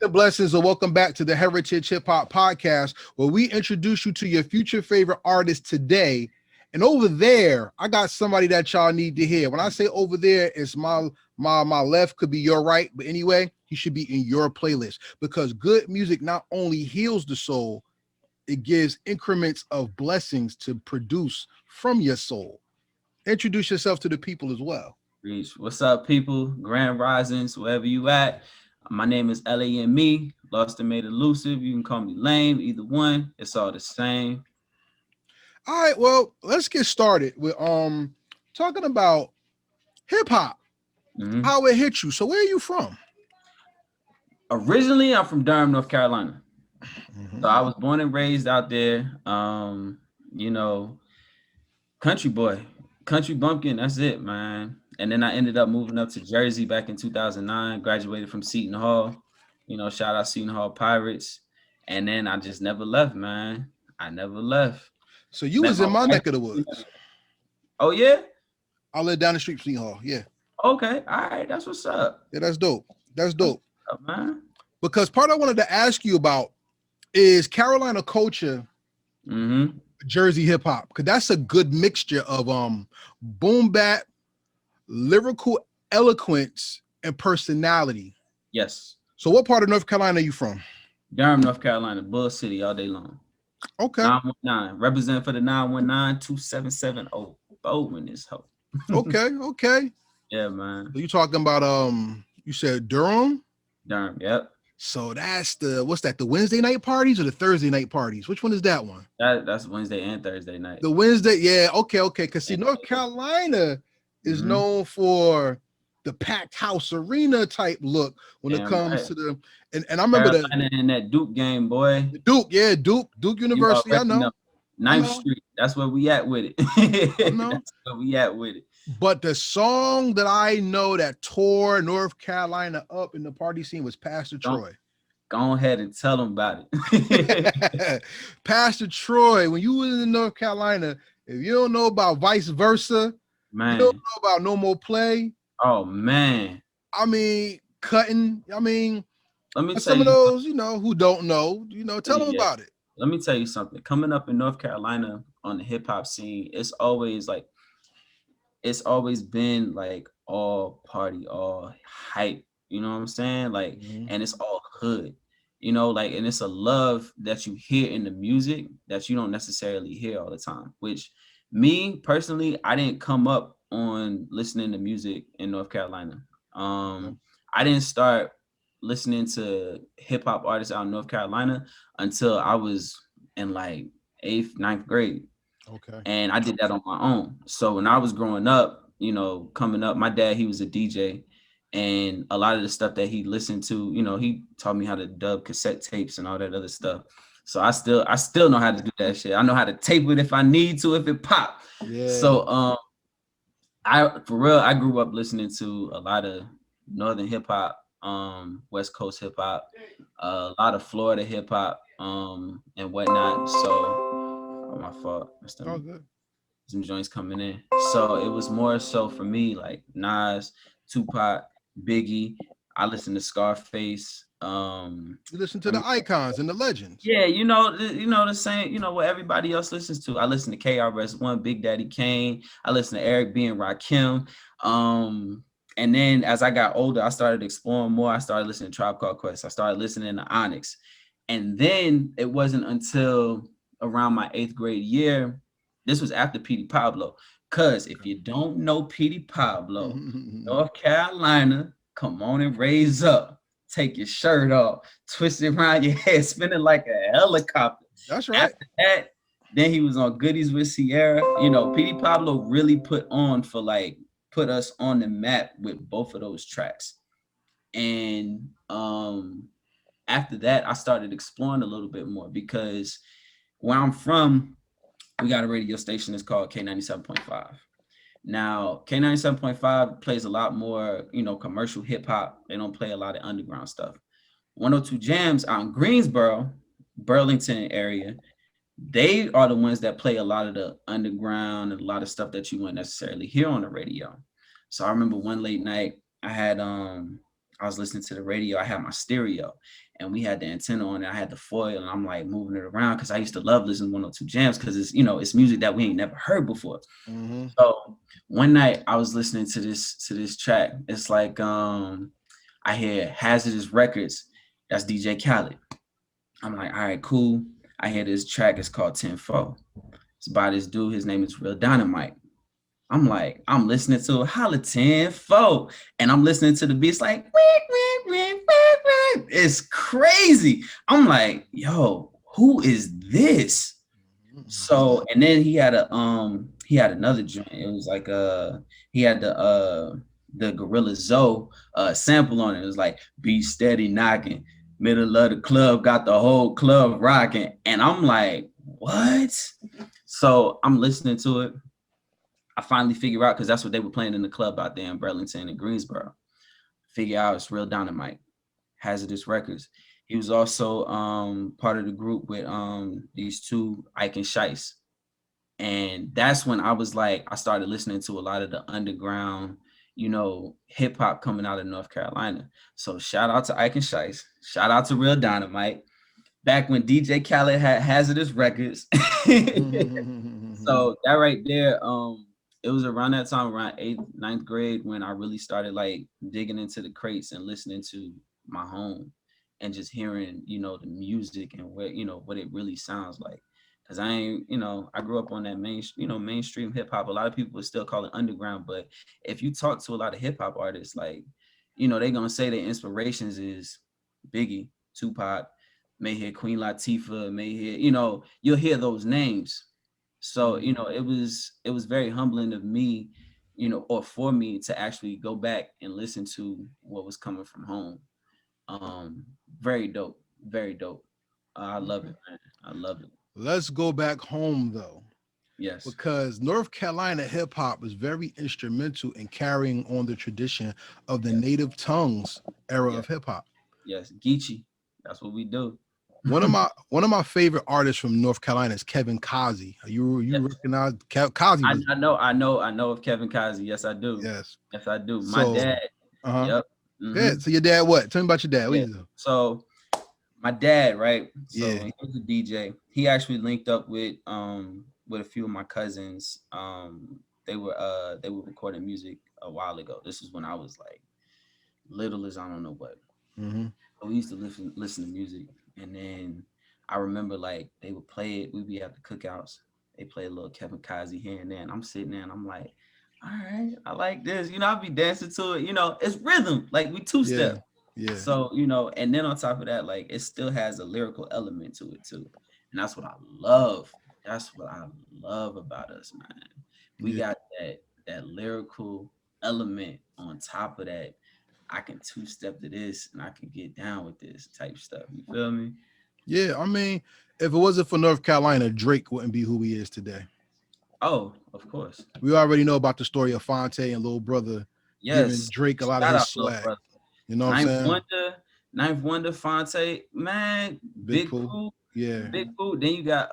The blessings and welcome back to the Heritage Hip Hop Podcast, where we introduce you to your future favorite artist today. And over there, I got somebody that y'all need to hear. When I say over there, it's my left, could be your right, but anyway, he should be in your playlist because good music not only heals the soul, it gives increments of blessings to produce from your soul. Introduce yourself to the people as well. Reach. What's up, people? Grand Risings, wherever you at. My name is L.A.M.E. Lost and Made Elusive. You can call me Lame, either one. It's all the same. All right, well, let's get started with talking about hip hop, how it hit you. So where are you from? Originally, I'm from Durham, North Carolina. So I was born and raised out there. Country boy, country bumpkin. That's it, man. And then I ended up moving up to Jersey back in 2009. Graduated from Seton Hall. Shout out Seton Hall Pirates. And then I just never left, man. I never left. So you was in my neck of the woods. Oh yeah. I live down the street from Seton Hall. Yeah. Okay. All right. That's what's up. Yeah, that's dope. That's dope. What's up, man? Because part I wanted to ask you about is Carolina culture, Jersey hip hop, because that's a good mixture of boom bap, lyrical eloquence, and personality. Yes. So what part of North Carolina are you from? Durham, North Carolina, Bull City all day long. Okay. 919. Represent for the 919-2770. Bowman this hoe. Okay. Yeah, man. So you talking about you said Durham? Durham, yep. So that's the Wednesday night parties or the Thursday night parties? Which one is that one? That's Wednesday and Thursday night. The Wednesday, yeah, okay. Because see, North Carolina is known for the packed house arena type look when it comes to the and I remember Carolina in that Duke game, boy. Duke University. I know. 9th Street. That's where we at with it. I know. That's where we at with it. But the song that I know that tore North Carolina up in the party scene was Pastor Troy. Go ahead and tell them about it. Pastor Troy, when you was in North Carolina, if you don't know about Vice Versa, man, you don't know about No More Play. Oh man. I mean, cutting. I mean, let me tell some of those, who don't know, tell them about it. Let me tell you something. Coming up in North Carolina on the hip hop scene, it's always been like all party, all hype. You know what I'm saying? Like, and it's all hood. And it's a love that you hear in the music that you don't necessarily hear all the time. Which, me personally, I didn't come up on listening to music in North Carolina. I didn't start listening to hip hop artists out in North Carolina until I was in like 8th, 9th grade. Okay. And I did that on my own. So when I was growing up, coming up, my dad, he was a DJ. And a lot of the stuff that he listened to, he taught me how to dub cassette tapes and all that other stuff. So I still know how to do that shit. I know how to tape it if I need to, if it pop. Yeah. So I grew up listening to a lot of Northern hip hop, West Coast hip hop, a lot of Florida hip hop, and whatnot. So my fault. Good. Some joints coming in. So it was more so for me like Nas, Tupac, Biggie. I listen to Scarface. You listen to the icons and the legends. Yeah, the same, what everybody else listens to. I listen to KRS-One, Big Daddy Kane. I listen to Eric B and Rakim. And then as I got older, I started exploring more. I started listening to Tribe Called Quest. I started listening to Onyx. And then it wasn't until around my 8th grade year, this was after Petey Pablo. Because if you don't know Petey Pablo, North Carolina, come on and raise up. Take your shirt off, twist it around your head, spin it like a helicopter. That's right. After that, then he was on Goodies with Sierra. Petey Pablo really put us on the map with both of those tracks. And after that, I started exploring a little bit more because where I'm from, we got a radio station that's called K97.5. Now, K97.5 plays a lot more, commercial hip hop. They don't play a lot of underground stuff. 102 Jams out in Greensboro, Burlington area, they are the ones that play a lot of the underground and a lot of stuff that you wouldn't necessarily hear on the radio. So I remember one late night, I I was listening to the radio. I had my stereo and we had the antenna on it. I had the foil and I'm like moving it around because I used to love listening to 102 Jams because it's, you know, it's music that we ain't never heard before. Mm-hmm. So one night I was listening to this track. It's like I hear Hazardous Records. That's DJ Khaled. I'm like, all right, cool. I hear this track. It's called 10-4. It's by this dude. His name is Real Dynamite. I'm like, I'm listening to Holla 10-4. And I'm listening to the beats like, it's crazy. I'm like, yo, who is this? So, and then he had another joint. It was like he had the Gorilla Zoe sample on it. It was like be steady knocking, middle of the club, got the whole club rocking. And I'm like, what? So I'm listening to it. I finally figure out because that's what they were playing in the club out there in Burlington and Greensboro. Figure out it's Real Dynamite, Hazardous Records. He was also part of the group with these two, Ike and Shice. And that's when I was like, I started listening to a lot of the underground, you know, hip hop coming out of North Carolina. So shout out to Ike and Shice. Shout out to Real Dynamite. Back when DJ Khaled had Hazardous Records. So that right there, it was around that time, around 8th, 9th grade, when I really started like digging into the crates and listening to my home and just hearing, you know, the music and what, you know, what it really sounds like. Cause I ain't, you know, I grew up on that mainstream hip hop. A lot of people would still call it underground, but if you talk to a lot of hip hop artists, like, you know, they're gonna say their inspirations is Biggie, Tupac, may hear Queen Latifah, may hear, you know, you'll hear those names. So, you know, it was very humbling of me, you know, or for me to actually go back and listen to what was coming from home. Very dope, very dope. I love it, man. I love it. Let's go back home though, Yes, because North Carolina hip hop was very instrumental in carrying on the tradition of the yeah, native tongues era yeah, of hip hop. yes. Geechee. That's what we do. One of my favorite artists from North Carolina is Kevin Kazee. You Yes. recognize Kazee was I know of Kevin Kazee. Yes, I do. yes. Yes, I do. My So dad. uh-huh. Yep. Good. So your dad what? Tell me about your dad. What Yeah. you do? So my dad, right? So Yeah. he was a DJ. He actually linked up with a few of my cousins. They were recording music a while ago. This is when I was like little as I don't know what. Mm-hmm. So we used to listen to music, and then I remember like they would play it. We'd be at the cookouts. They play a little Kevin Kazee here and there, and I'm sitting there and I'm like, all right, I like this. You know, I'll be dancing to it. You know, it's rhythm, like we two Yeah. step. Yeah. So, you know, and then on top of that, like it still has a lyrical element to it too. And that's what I love. That's what I love about us, man. We Yeah. got that lyrical element on top of that. I can two-step to this and I can get down with this type stuff. You feel me? Yeah. I mean, if it wasn't for North Carolina, Drake wouldn't be who he is today. Oh, of course. We already know about the story of Fonte and Little Brother giving Yes. Drake a lot of Shout his out, little swag. brother. You know what I'm Ninth saying? Wonder, Ninth Wonder, Fonte, man, Big Big Pooh. Pooh, Yeah. Big Pooh. Then you got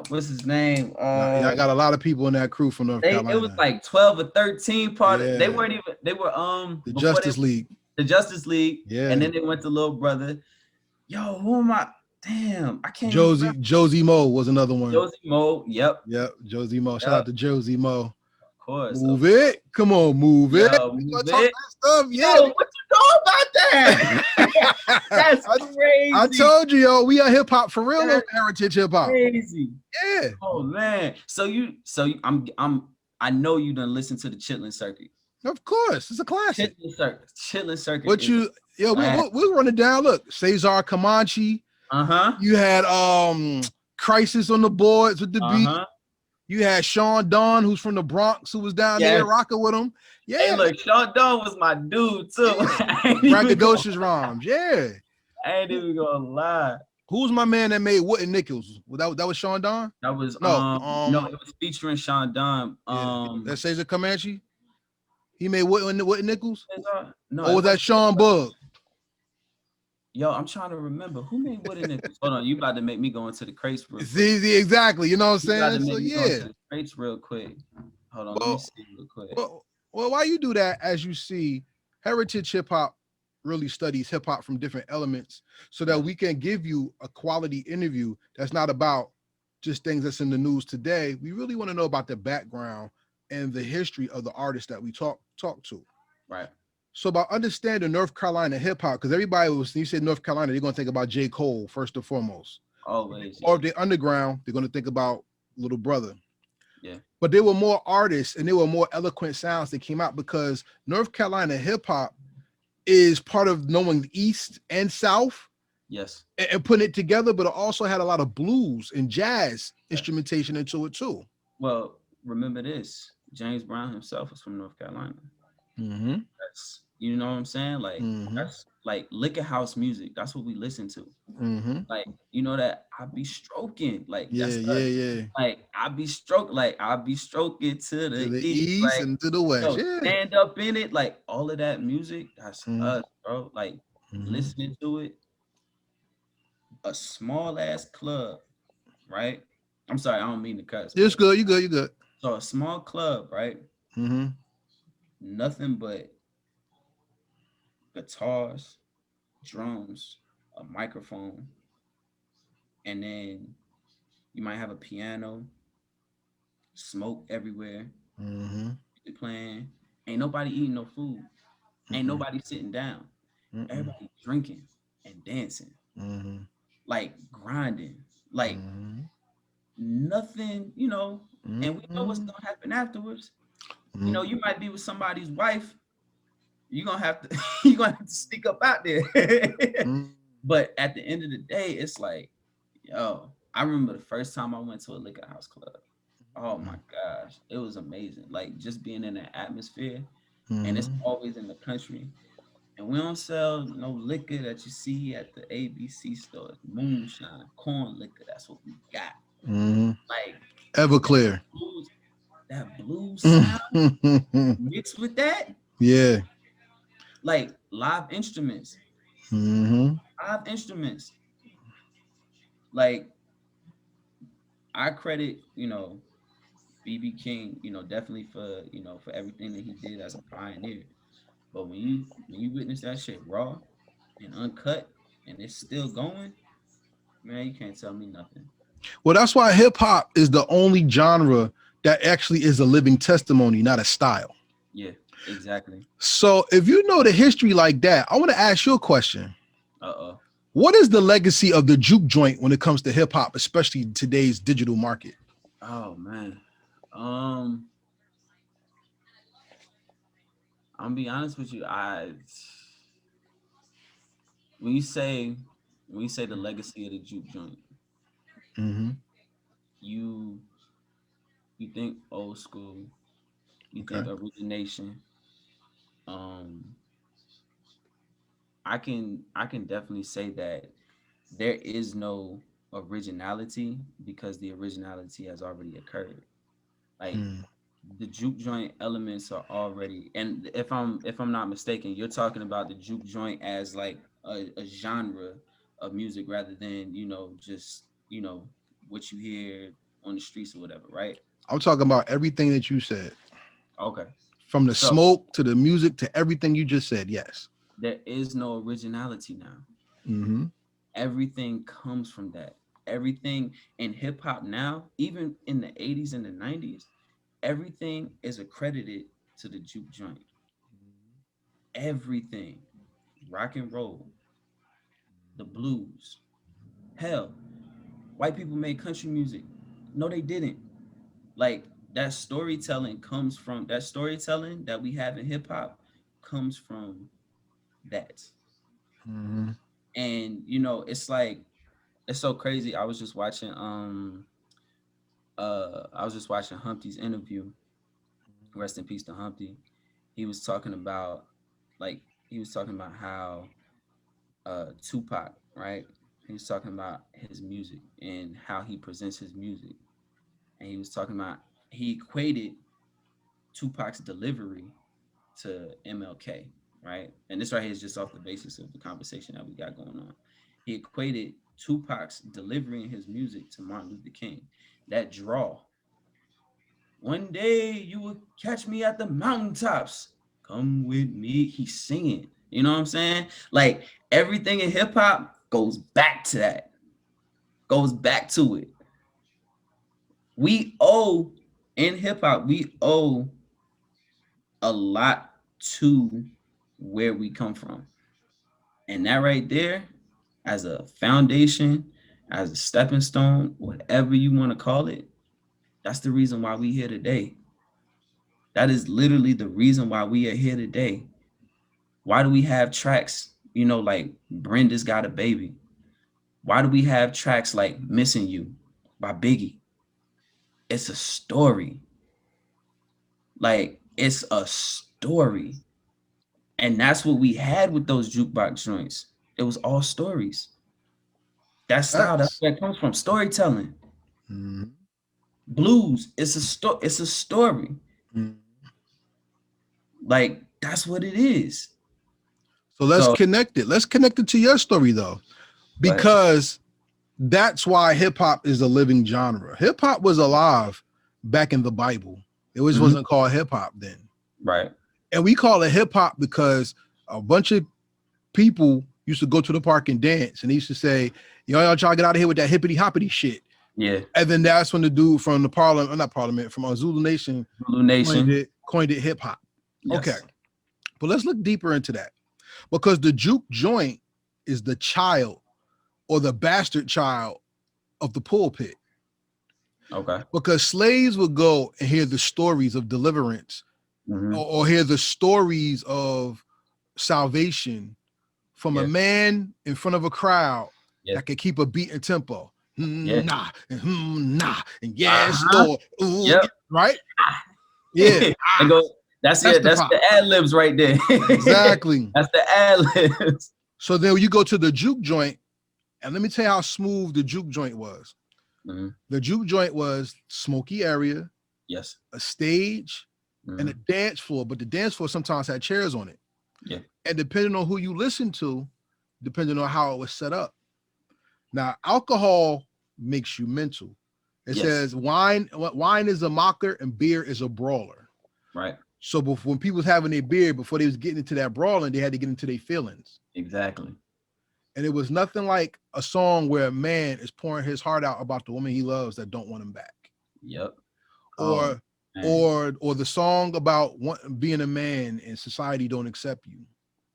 what's his name? Yeah, I got a lot of people in that crew from North It was Carolina. like 12 or 13 they Yeah. weren't even they were The before they Justice League. the Justice League, Yeah. and then they went to Little Brother. Yo, who am I? Damn, I can't even remember. Josie Mo was another one. Josie Mo, yep. Yep, Josie Mo. Shout Yep. out to Josie Mo. Of course. Move it. Come on, move it. Yo, We move gonna talk it. that stuff. Yeah. Yo, what you know about that? That's crazy. I told you, yo, we are hip hop for real. That's Heritage hip hop. crazy. Yeah. Oh man. I know you done listen to the Chitlin Circuit. Of course, it's a classic. Chitlin Circuit. What you? Yeah, we'll run it down. Look, Cesar Comanche. You had Crisis on the boards with the beat. You had Sean Don, who's from the Bronx, who was down there rocking with him. Yeah. Hey, look, Sean Don was my dude too. Braggadocious rhymes. Yeah. I ain't even gonna lie. Who's my man that made Wooden Nickels? That was Sean Don? That was no, it was featuring Sean Don. That Cesar Comanche. He made Wooden Nickels? No, or was that Sean Bug? Yo, I'm trying to remember who made Wooden Nickels. Hold on, you about to make me go into the crates real quick. See, exactly. You know what I'm saying? So yeah, crates real quick. Hold on, let me see real quick. Well, why you do that as you see Heritage hip hop really studies hip hop from different elements so that Yes. we can give you a quality interview that's not about just things that's in the news today. We really want to know about the background and the history of the artists that we talk to. Right. So about understanding North Carolina hip hop, because everybody was, you said North Carolina, they're gonna think about J. Cole first and foremost. Always. Or Yeah. if they're underground, they're gonna think about Little Brother. Yeah. But there were more artists and there were more eloquent sounds that came out because North Carolina hip hop is part of knowing the East and South Yes. and putting it together, but it also had a lot of blues and jazz Yes. instrumentation into it too. Well, remember this. James Brown himself was from North Carolina. Mm-hmm. That's, you know what I'm saying? Like, Mm-hmm. that's like liquor house music. That's what we listen to. Mm-hmm. Like, you know that I be stroking. Like, Yeah, that's yeah, us. yeah. Like, I be stroking to To the the east. east Like, and to the west. yo, Yeah. stand up in it. Like, all of that music, that's Mm-hmm. us, bro. Like, Mm-hmm. listening to it, a small ass club, right? I'm sorry, I don't mean to cuss, It's but good. You good. You good. so a small club, right? Mm-hmm. Nothing but guitars, drums, a microphone, and then you might have a piano, smoke everywhere, Mm-hmm. music playing. Ain't nobody eating no food. Ain't Mm-mm. nobody sitting down. Mm-mm. Everybody drinking and dancing, Mm-hmm. like grinding, like Mm-hmm. nothing, you know. And we know what's Mm-hmm. gonna happen afterwards. You know, Mm-hmm. you might be with somebody's wife. You're gonna have to you're gonna have to sneak up out there. But at the end of the day, it's like, yo, I remember the first time I went to a liquor house club. Oh my gosh, it was amazing. Like just being in that atmosphere, and it's Mm-hmm. always in the country. And we don't sell no liquor that you see at the ABC stores. Moonshine, corn liquor. That's what we got. Mm-hmm. Like Everclear. blues, that blues sound Mm-hmm. mixed with that, Yeah. like live instruments, Mm-hmm. live instruments. Like I credit, BB King, definitely for for everything that he did as a pioneer. But when you witness that shit raw and uncut and it's still going, man, you can't tell me nothing. Well, that's why hip hop is the only genre that actually is a living testimony, not a style. Yeah, exactly. So if you know the history like that, I want to ask you a question. Uh-oh. What is the legacy of the juke joint when it comes to hip hop, especially in today's digital market? Oh man. Um, I'm gonna be honest with you. When you say when you say the legacy of the juke joint, Mm-hmm. you you think old school, you Okay. think origination. Um, I can definitely say that there is no originality because the originality has already occurred. Like Mm. the juke joint elements are already, and if I'm not mistaken, you're talking about the juke joint as like a genre of music rather than just what you hear on the streets or whatever, right? I'm talking about everything that you said, Okay, from the so smoke to the music to everything you just said. Yes. there is no originality now. Mm-hmm. Everything comes from that. Everything in hip hop now, even in the 80s and the 90s, everything is accredited to the juke joint. Everything. Rock and roll, the blues. Hell, white people made country music. No, they didn't. Like that storytelling that we have in hip hop comes from that. Mm-hmm. And it's like it's so crazy. I was just watching Humpty's interview. Rest in peace to Humpty. He was talking about like he was talking about how Tupac, right? He was talking about his music and how he presents his music. And he was talking about he equated Tupac's delivery to MLK, right? And this right here is just off the basis of the conversation that we got going on. He equated Tupac's delivery in his music to Martin Luther King. That draw. One day you will catch me at the mountaintops. Come with me. He's singing. You know what I'm saying? Like everything in hip hop goes back to that. Goes back to it. We owe in hip hop, we owe a lot to where we come from. And that right there, as a foundation, as a stepping stone, whatever you want to call it, that's the reason why we here today. That is literally the reason why we are here today. Why do we have tracks, like Brenda's Got a Baby? Why do we have tracks like Missing You by Biggie? It's a story. Like, it's a story. And that's what we had with those jukebox joints. It was all stories. That style, that's Facts. where it comes from. Storytelling. Mhm. Blues, it's a story. Mhm. Like, that's what it is. So let's So connect it. Let's connect it to your story though, go ahead. because that's why hip hop is a living genre. Hip hop was alive back in the Bible. It was Mhm. wasn't called hip hop then, Right. and we call it hip hop because a bunch of people used to go to the park and dance, and they used to say, y'all try to get out of here with that hippity hoppity shit." Yeah. And then that's when the dude from the parliament, not parliament, from Zulu Nation Blue coined Nation. it hip hop. Okay, Yes. but let's look deeper into that, because the juke joint is the child or the bastard child of the pulpit. Okay. Because slaves would go and hear the stories of deliverance, Hmm. or hear the stories of salvation from a Yeah. man in front of a crowd Yeah. that could keep a beat and tempo. Yeah. Nah, nah, and yes, Uh-huh. Lord. Ooh, Yep. right? Yeah. And go. That's it. That's Testify. the ad libs right there. Exactly. That's the ad libs. So then you go to the juke joint, and let me tell you how smooth the juke joint was. Hmm. The juke joint was smoky area, Yes. a stage, and a Hmm. dance floor, but the dance floor sometimes had chairs on it. Yeah. And depending on who you listen to, depending on how it was set up. Now, alcohol makes you mental. It Yes. says wine is a mocker and beer is a brawler. Right. So before, when people was having their beer, before they was getting into that brawling, they had to get into their feelings. Exactly. And it was nothing like a song where a man is pouring his heart out about the woman he loves that don't want him back. Yep. Oh Or man. or the song about being a man and society don't accept you.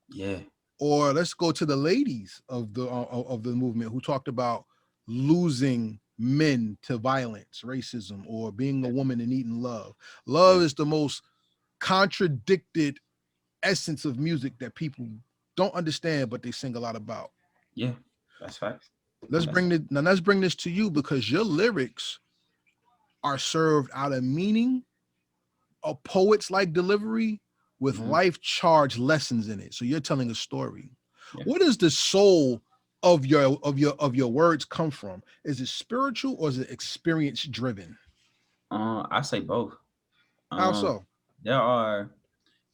Yeah. Or let's go to the ladies of the movement who talked about losing men to violence, racism, or being a woman and needing love. Love Yeah. is the most contradicted essence of music that people don't understand, but they sing a lot about. Yeah. That's facts. Let's That's bring this now. Let's bring this to you, because your lyrics are served out of meaning, a poet's like delivery with hmm life charge lessons in it. So you're telling a story. yeah. What does the soul of your words come from? Is it spiritual or is it experience driven? I say both. How Um, so? there are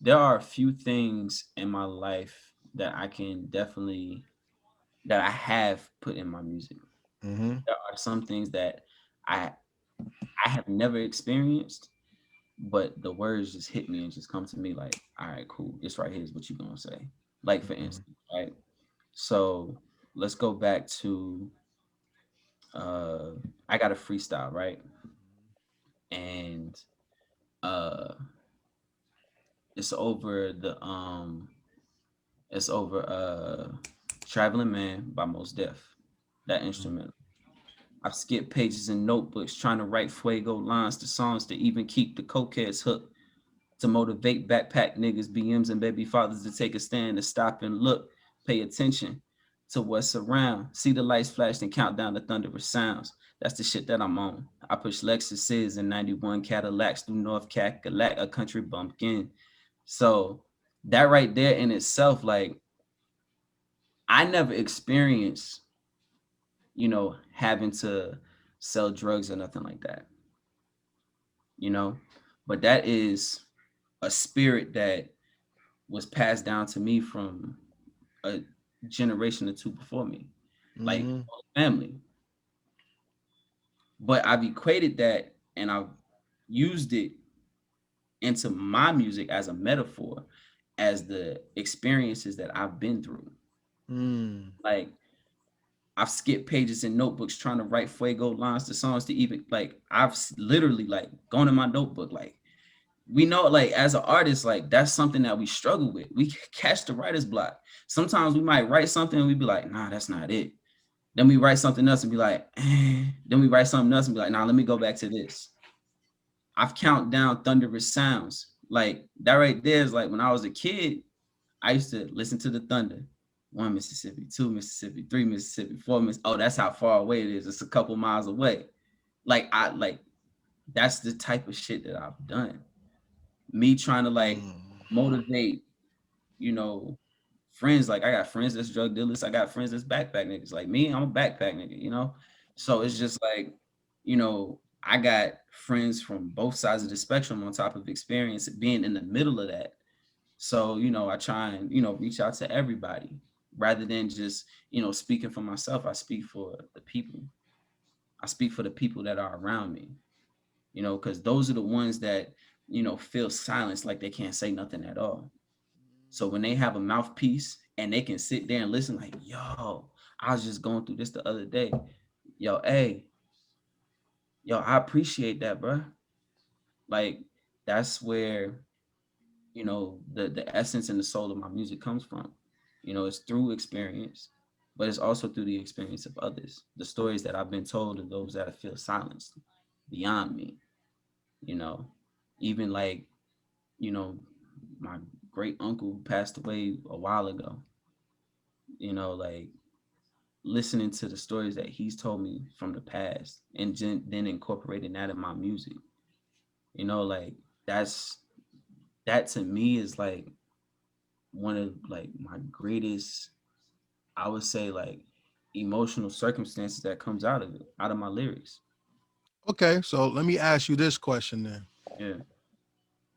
there are a few things in my life that I can definitely that I have put in my music. Mm-hmm. There are some things that I I have never experienced, but the words just hit me and just come to me like, all right, cool. This right here is what you're gonna say. Like for Mm-hmm. instance, right? So let's go back to I got a freestyle, right? And uh it's over the it's over Traveling Man by Most Def. That instrumental. I've skipped pages and notebooks trying to write fuego lines to songs to even keep the cokeheads hooked, to motivate backpack niggas, BMs, and baby fathers to take a stand, to stop and look, pay attention to what's around. See the lights flash and count down the thunderous sounds. That's the shit that I'm on. I push Lexuses and 91 Cadillacs through North Cackalack, a country bumpkin. So that right there in itself, like I never experienced, having to sell drugs or nothing like that, you know, but that is a spirit that was passed down to me from a generation or two before me, like Mm-hmm. family. But I've equated that and I've used it into my music as a metaphor, as the experiences that I've been through. Mm. Like I've skipped pages in notebooks trying to write fuego lines to songs to even like literally like gone in my notebook. Like we know, like as an artist, like that's something that we struggle with. We catch the writer's block. Sometimes we might write something and we be like, nah, that's not it. Then we write something else and be like, eh. Then we write something else and be like, nah, let me go back to this. I've count down thunderous sounds. Like that right there is like when I was a kid, I used to listen to the thunder. 1 Mississippi, 2 Mississippi, 3 Mississippi, 4 Mississippi. Oh, that's how far away it is. It's a couple miles away. Like that's the type of shit that I've done. Me trying to like Mm. motivate, you know, friends. Like I got friends that's drug dealers. I got friends that's backpack niggas. Like me, I'm a backpack nigga, you know? So it's just like, I got friends from both sides of the spectrum on top of experience being in the middle of that. So, I try and, reach out to everybody rather than just, speaking for myself. I speak for the people. I speak for the people that are around me, because those are the ones that, feel silenced like they can't say nothing at all. So when they have a mouthpiece and they can sit there and listen, like, yo, I was just going through this the other day. Yo, hey, yo, I appreciate that, bro. Like, that's where, the essence and the soul of my music comes from. It's through experience, but it's also through the experience of others, the stories that I've been told and those that I feel silenced beyond me, you know, even like, you know, my great uncle passed away a while ago, like listening to the stories that he's told me from the past and then incorporating that in my music, like that's that to me is like one of like my greatest, I would say, like emotional circumstances that comes out of it, out of my lyrics. Okay, so let me ask you this question then. Yeah.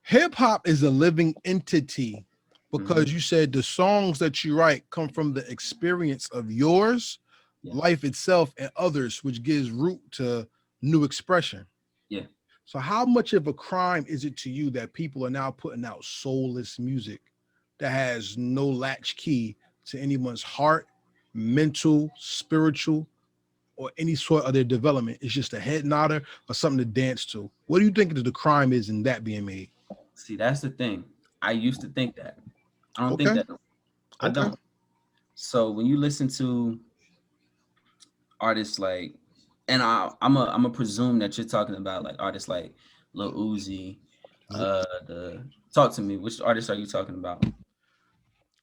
Hip hop is a living entity Mm-hmm. because you said the songs that you write come from the experience of yours, Yeah. life itself, and others, which gives root to new expression. Yeah. So, how much of a crime is it to you that people are now putting out soulless music that has no latch key to anyone's heart, mental, spiritual, or any sort of their development? It's just a head nodder or something to dance to. What do you think the crime is in that being made? See, that's the thing. I used to think that. I don't think Okay, that. I okay. don't. So when you listen to artists like, and I'm a presume that you're talking about like artists like Lil Uzi. Nope. The talk to me. Which artist are you talking about?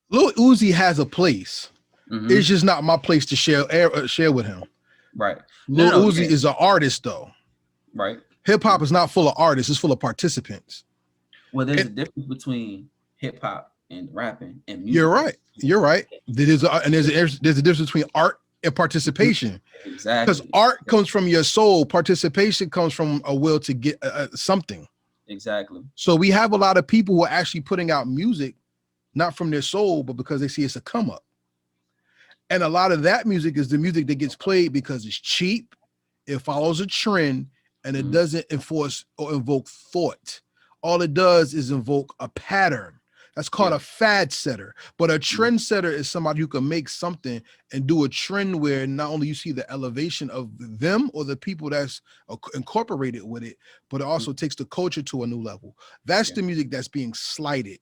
Lil Uzi has a place. It's Mm-hmm. just not my place to share with him. Right. No, Lil no, no. Uzi Yeah. is an artist though. Right. Hip hop is not full of artists; it's full of participants. Well, there's And a difference between hip hop and rapping and you're music. right. You're right. There's a difference between art and participation because Exactly. art comes from your soul. Participation comes from a will to get something. Exactly. So we have a lot of people who are actually putting out music not from their soul, but because they see it's a come up. And a lot of that music is the music that gets played because it's cheap, it follows a trend, and it Mm, doesn't enforce or invoke thought. All it does is invoke a pattern. That's called yeah. a fad setter. But a Mm, trend setter is somebody who can make something and do a trend where not only you see the elevation of them or the people that's incorporated with it, but it mm, also takes the culture to a new level. That's yeah. the music that's being slighted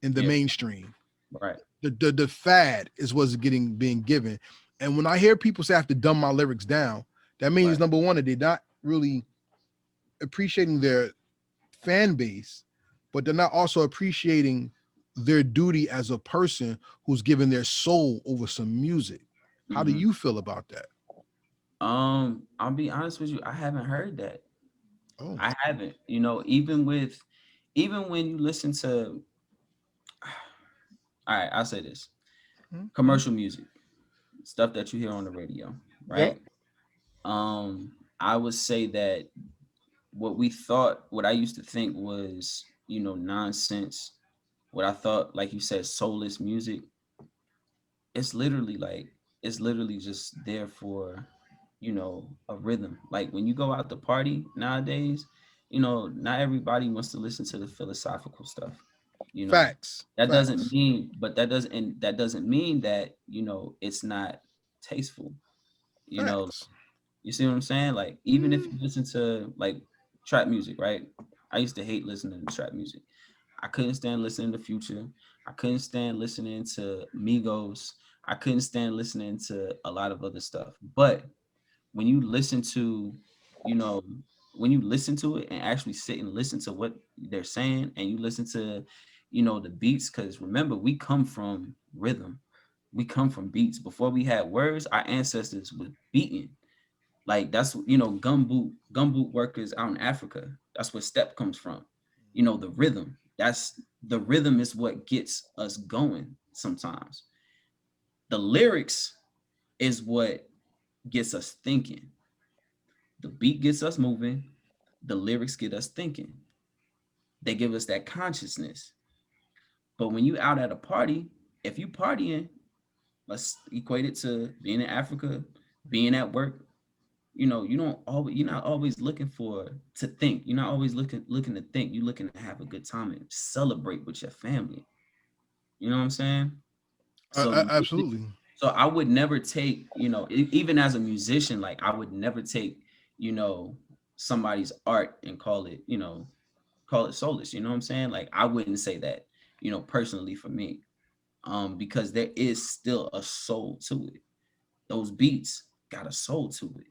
in the Yeah. mainstream. Right. The fad is what's getting being given. And when I hear people say I have to dumb my lyrics down, that means Right. number one, that they're not really appreciating their fan base, but they're not also appreciating their duty as a person who's given their soul over some music. How do Hmm. you feel about that? I'll be honest with you. I haven't heard that. Oh, I haven't. Even when you listen to, all right, I'll say this: mhm. commercial music, stuff that you hear on the radio, Yep. right? I would say that what I used to think was, nonsense, what I thought, like you said, soulless music, it's literally like, it's literally just there for, a rhythm. Like when you go out to party nowadays, not everybody wants to listen to the philosophical stuff. You know, Facts. that doesn't Facts. mean, but that doesn't mean that, it's not tasteful. You know, Facts. you see what I'm saying? Like, even if Mm, you listen to like trap music, right? I used to hate listening to trap music. I couldn't stand listening to Future. I couldn't stand listening to Migos. I couldn't stand listening to a lot of other stuff. But when you listen to, you know, when you listen to it and actually sit and listen to what they're saying, and you listen to, the beats, because remember, we come from rhythm. We come from beats. Before we had words, our ancestors was beating. Like, that's, gumboot workers out in Africa. That's where step comes from. The rhythm. The rhythm is what gets us going sometimes. The lyrics is what gets us thinking. The beat gets us moving. The lyrics get us thinking. They give us that consciousness. But when you out at a party, if you partying, let's equate it to being in Africa, being at work. You're not always looking to think. You're not always looking to think. You're looking to have a good time and celebrate with your family. You know what I'm saying? So music, absolutely. so I would never take, even as a musician, like, I would never take, somebody's art and call it soulless. You know what I'm saying? Like, I wouldn't say that, personally for me. Because there is still a soul to it. Those beats got a soul to it.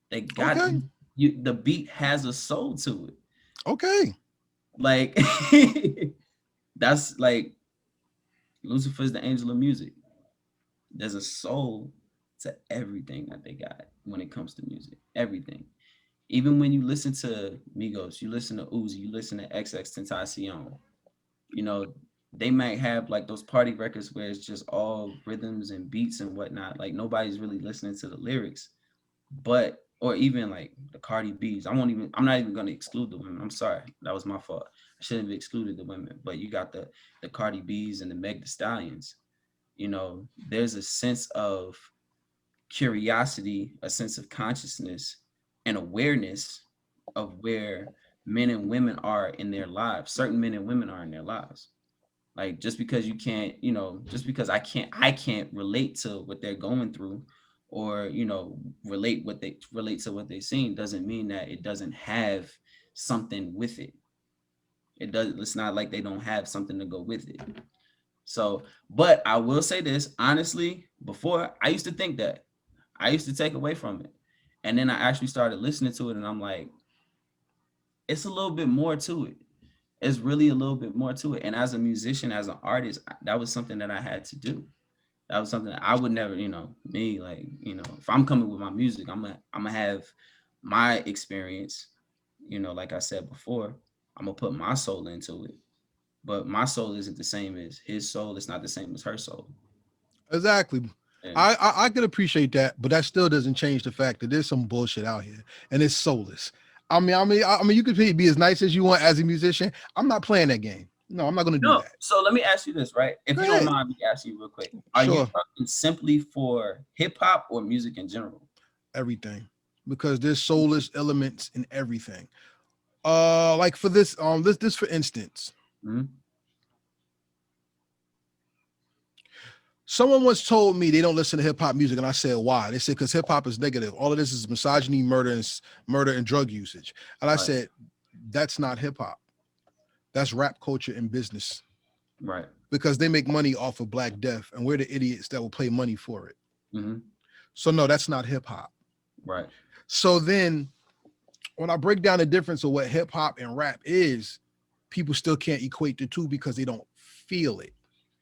They got Okay. the beat has a soul to it. Okay. Like, that's like Lucifer's the angel of music. There's a soul to everything that they got when it comes to music. Everything. Even when you listen to Migos, you listen to Uzi, you listen to XX Tentacion, you know, they might have like those party records where it's just all rhythms and beats and whatnot. Like, nobody's really listening to the lyrics. But, or even like the Cardi B's. I'm not even gonna exclude the women. I'm sorry. That was my fault. I shouldn't have excluded the women. But you got the Cardi B's and the Meg the Stallions. There's a sense of curiosity, a sense of consciousness and awareness of where men and women are in their lives. Certain men and women are in their lives. Like, just because you can't, just because I can't relate to what they're going through, or relate to what they've seen, doesn't mean that it doesn't have something with it. It's not like they don't have something to go with it. So, but I will say this honestly, before, I used to think that. I used to take away from it. And then I actually started listening to it, and I'm like, it's a little bit more to it. It's really a little bit more to it. And as a musician, as an artist, that was something that I had to do. That was something that I would never, me, like, if I'm coming with my music, I'm gonna have my experience, like I said before, I'm gonna put my soul into it. But my soul isn't the same as his soul. It's not the same as her soul. Exactly. Yeah. I could appreciate that, but that still doesn't change the fact that there's some bullshit out here and it's soulless. You could be as nice as you want as a musician. I'm not playing that game. No, I'm not going to do No, that. so let me ask you this, right? If Go you don't ahead. mind me asking you real quick, are you Sure. talking simply for hip hop or music in general? Everything, because there's soulless elements in everything. Like for this for instance, Mm-hmm. someone once told me they don't listen to hip hop music, and I said why. They said because hip hop is negative. All of this is misogyny, murder and drug usage. And I Right, said that's not hip hop. That's rap culture and business, right, because they make money off of Black Death, and we're the idiots that will pay money for it. mm-hmm. So no, that's not hip hop. Right, So then when I break down the difference of what hip hop and rap is, people still can't equate the two because they don't feel it.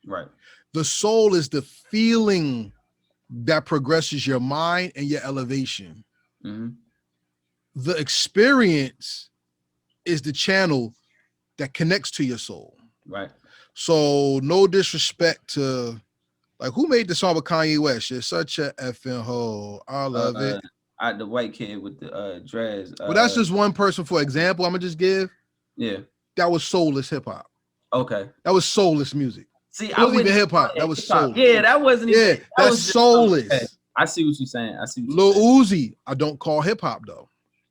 right, The soul is the feeling that progresses your mind and your elevation. mm-hmm. The experience is the channel that connects to your soul. Right. So no disrespect to, like, who made the song with Kanye West? You're such a effing hoe. I love Uh, it. the white kid with the dreads. Well, that's just one person for example. I'm gonna just give. Yeah. That was soulless hip hop. Okay. That was soulless music. See, It I wasn't wouldn't even even hip call hop. That it was hip hop. soulless. Yeah, that wasn't even. Yeah, That that's was just okay. soulless. I see what you're saying. I see what you're Lil saying. Uzi, I don't call hip hop though.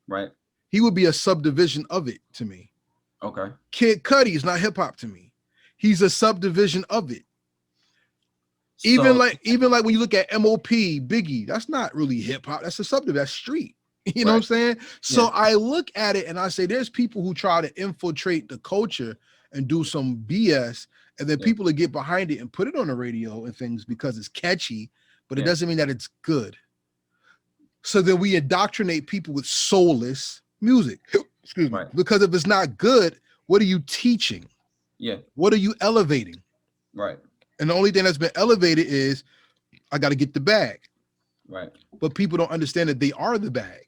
Right. he would be a subdivision of it to me. Okay. Kid Cudi is not hip hop to me. He's a subdivision of it. So Even like when you look at M.O.P. Biggie, that's not really hip hop. That's a subdivision. That's street. You know what right. I'm saying? So Yeah. I look at it and I say, there's people who try to infiltrate the culture and do some BS, and then Yeah. people that get behind it and put it on the radio and things because it's catchy, but it Yeah. doesn't mean that it's good. So then we indoctrinate people with soulless music. Excuse me. Right. Because if it's not good, what are you teaching? Yeah. What are you elevating? Right. And the only thing that's been elevated is I got to get the bag. Right. But people don't understand that they are the bag.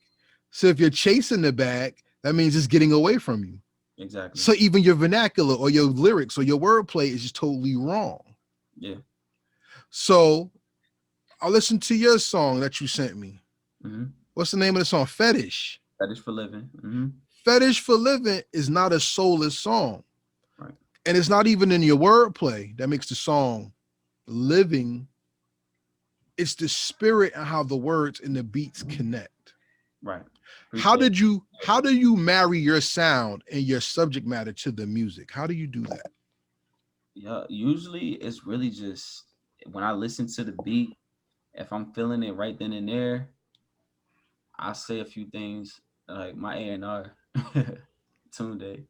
So if you're chasing the bag, that means it's getting away from you. Exactly. So even your vernacular or your lyrics or your wordplay is just totally wrong. Yeah. So I listened to your song that you sent me. Mm-hmm. What's the name of the song? Fetish. That is for living. Mm-hmm. Fetish for Living is not a soulless song. Right. And it's not even in your wordplay that makes the song living. It's the spirit and how the words and the beats connect. Right. How Appreciate did you how do you marry your sound and your subject matter to the music? How do you do that? Yeah, usually it's really just when I listen to the beat, if I'm feeling it right then and there, I say a few things like my A&R Tunde.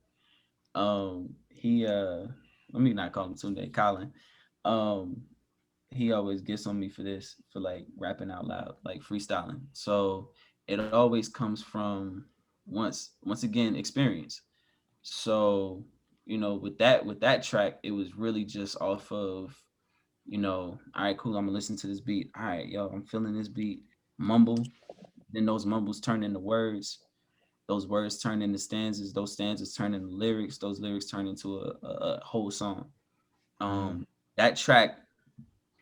He let me not call him Tunde, Colin. Um he always gets on me for this, for like rapping out loud, like freestyling. So it always comes from once again experience. So, with that track, it was really just off of, all right, cool, I'm gonna listen to this beat. All right, yo, I'm feeling this beat. Mumble. Then those mumbles turn into words. Those words turn into stanzas. Those stanzas turn into lyrics. Those lyrics turn into a whole song. Mm-hmm. That track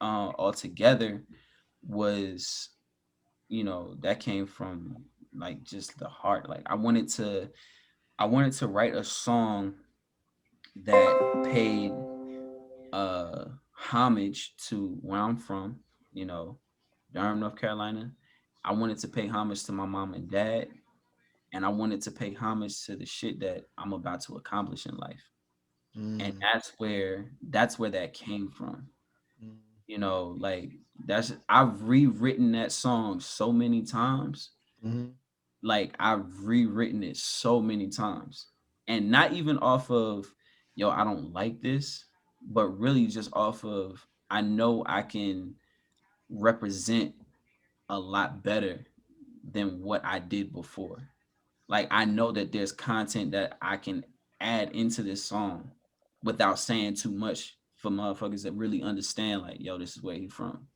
altogether was, that came from like just the heart. Like I wanted to write a song that paid homage to where I'm from, you know, Durham, North Carolina. I wanted to pay homage to my mom and dad, and I wanted to pay homage to the shit that I'm about to accomplish in life. And Mm-hmm. that's where that came from. Like I've rewritten that song so many times. Mm-hmm. Like I've rewritten it so many times. And not even off of, yo, I don't like this, but really just off of I know I can represent a lot better than what I did before. Like I know that there's content that I can add into this song without saying too much for motherfuckers that really understand, like, yo, this is where he from.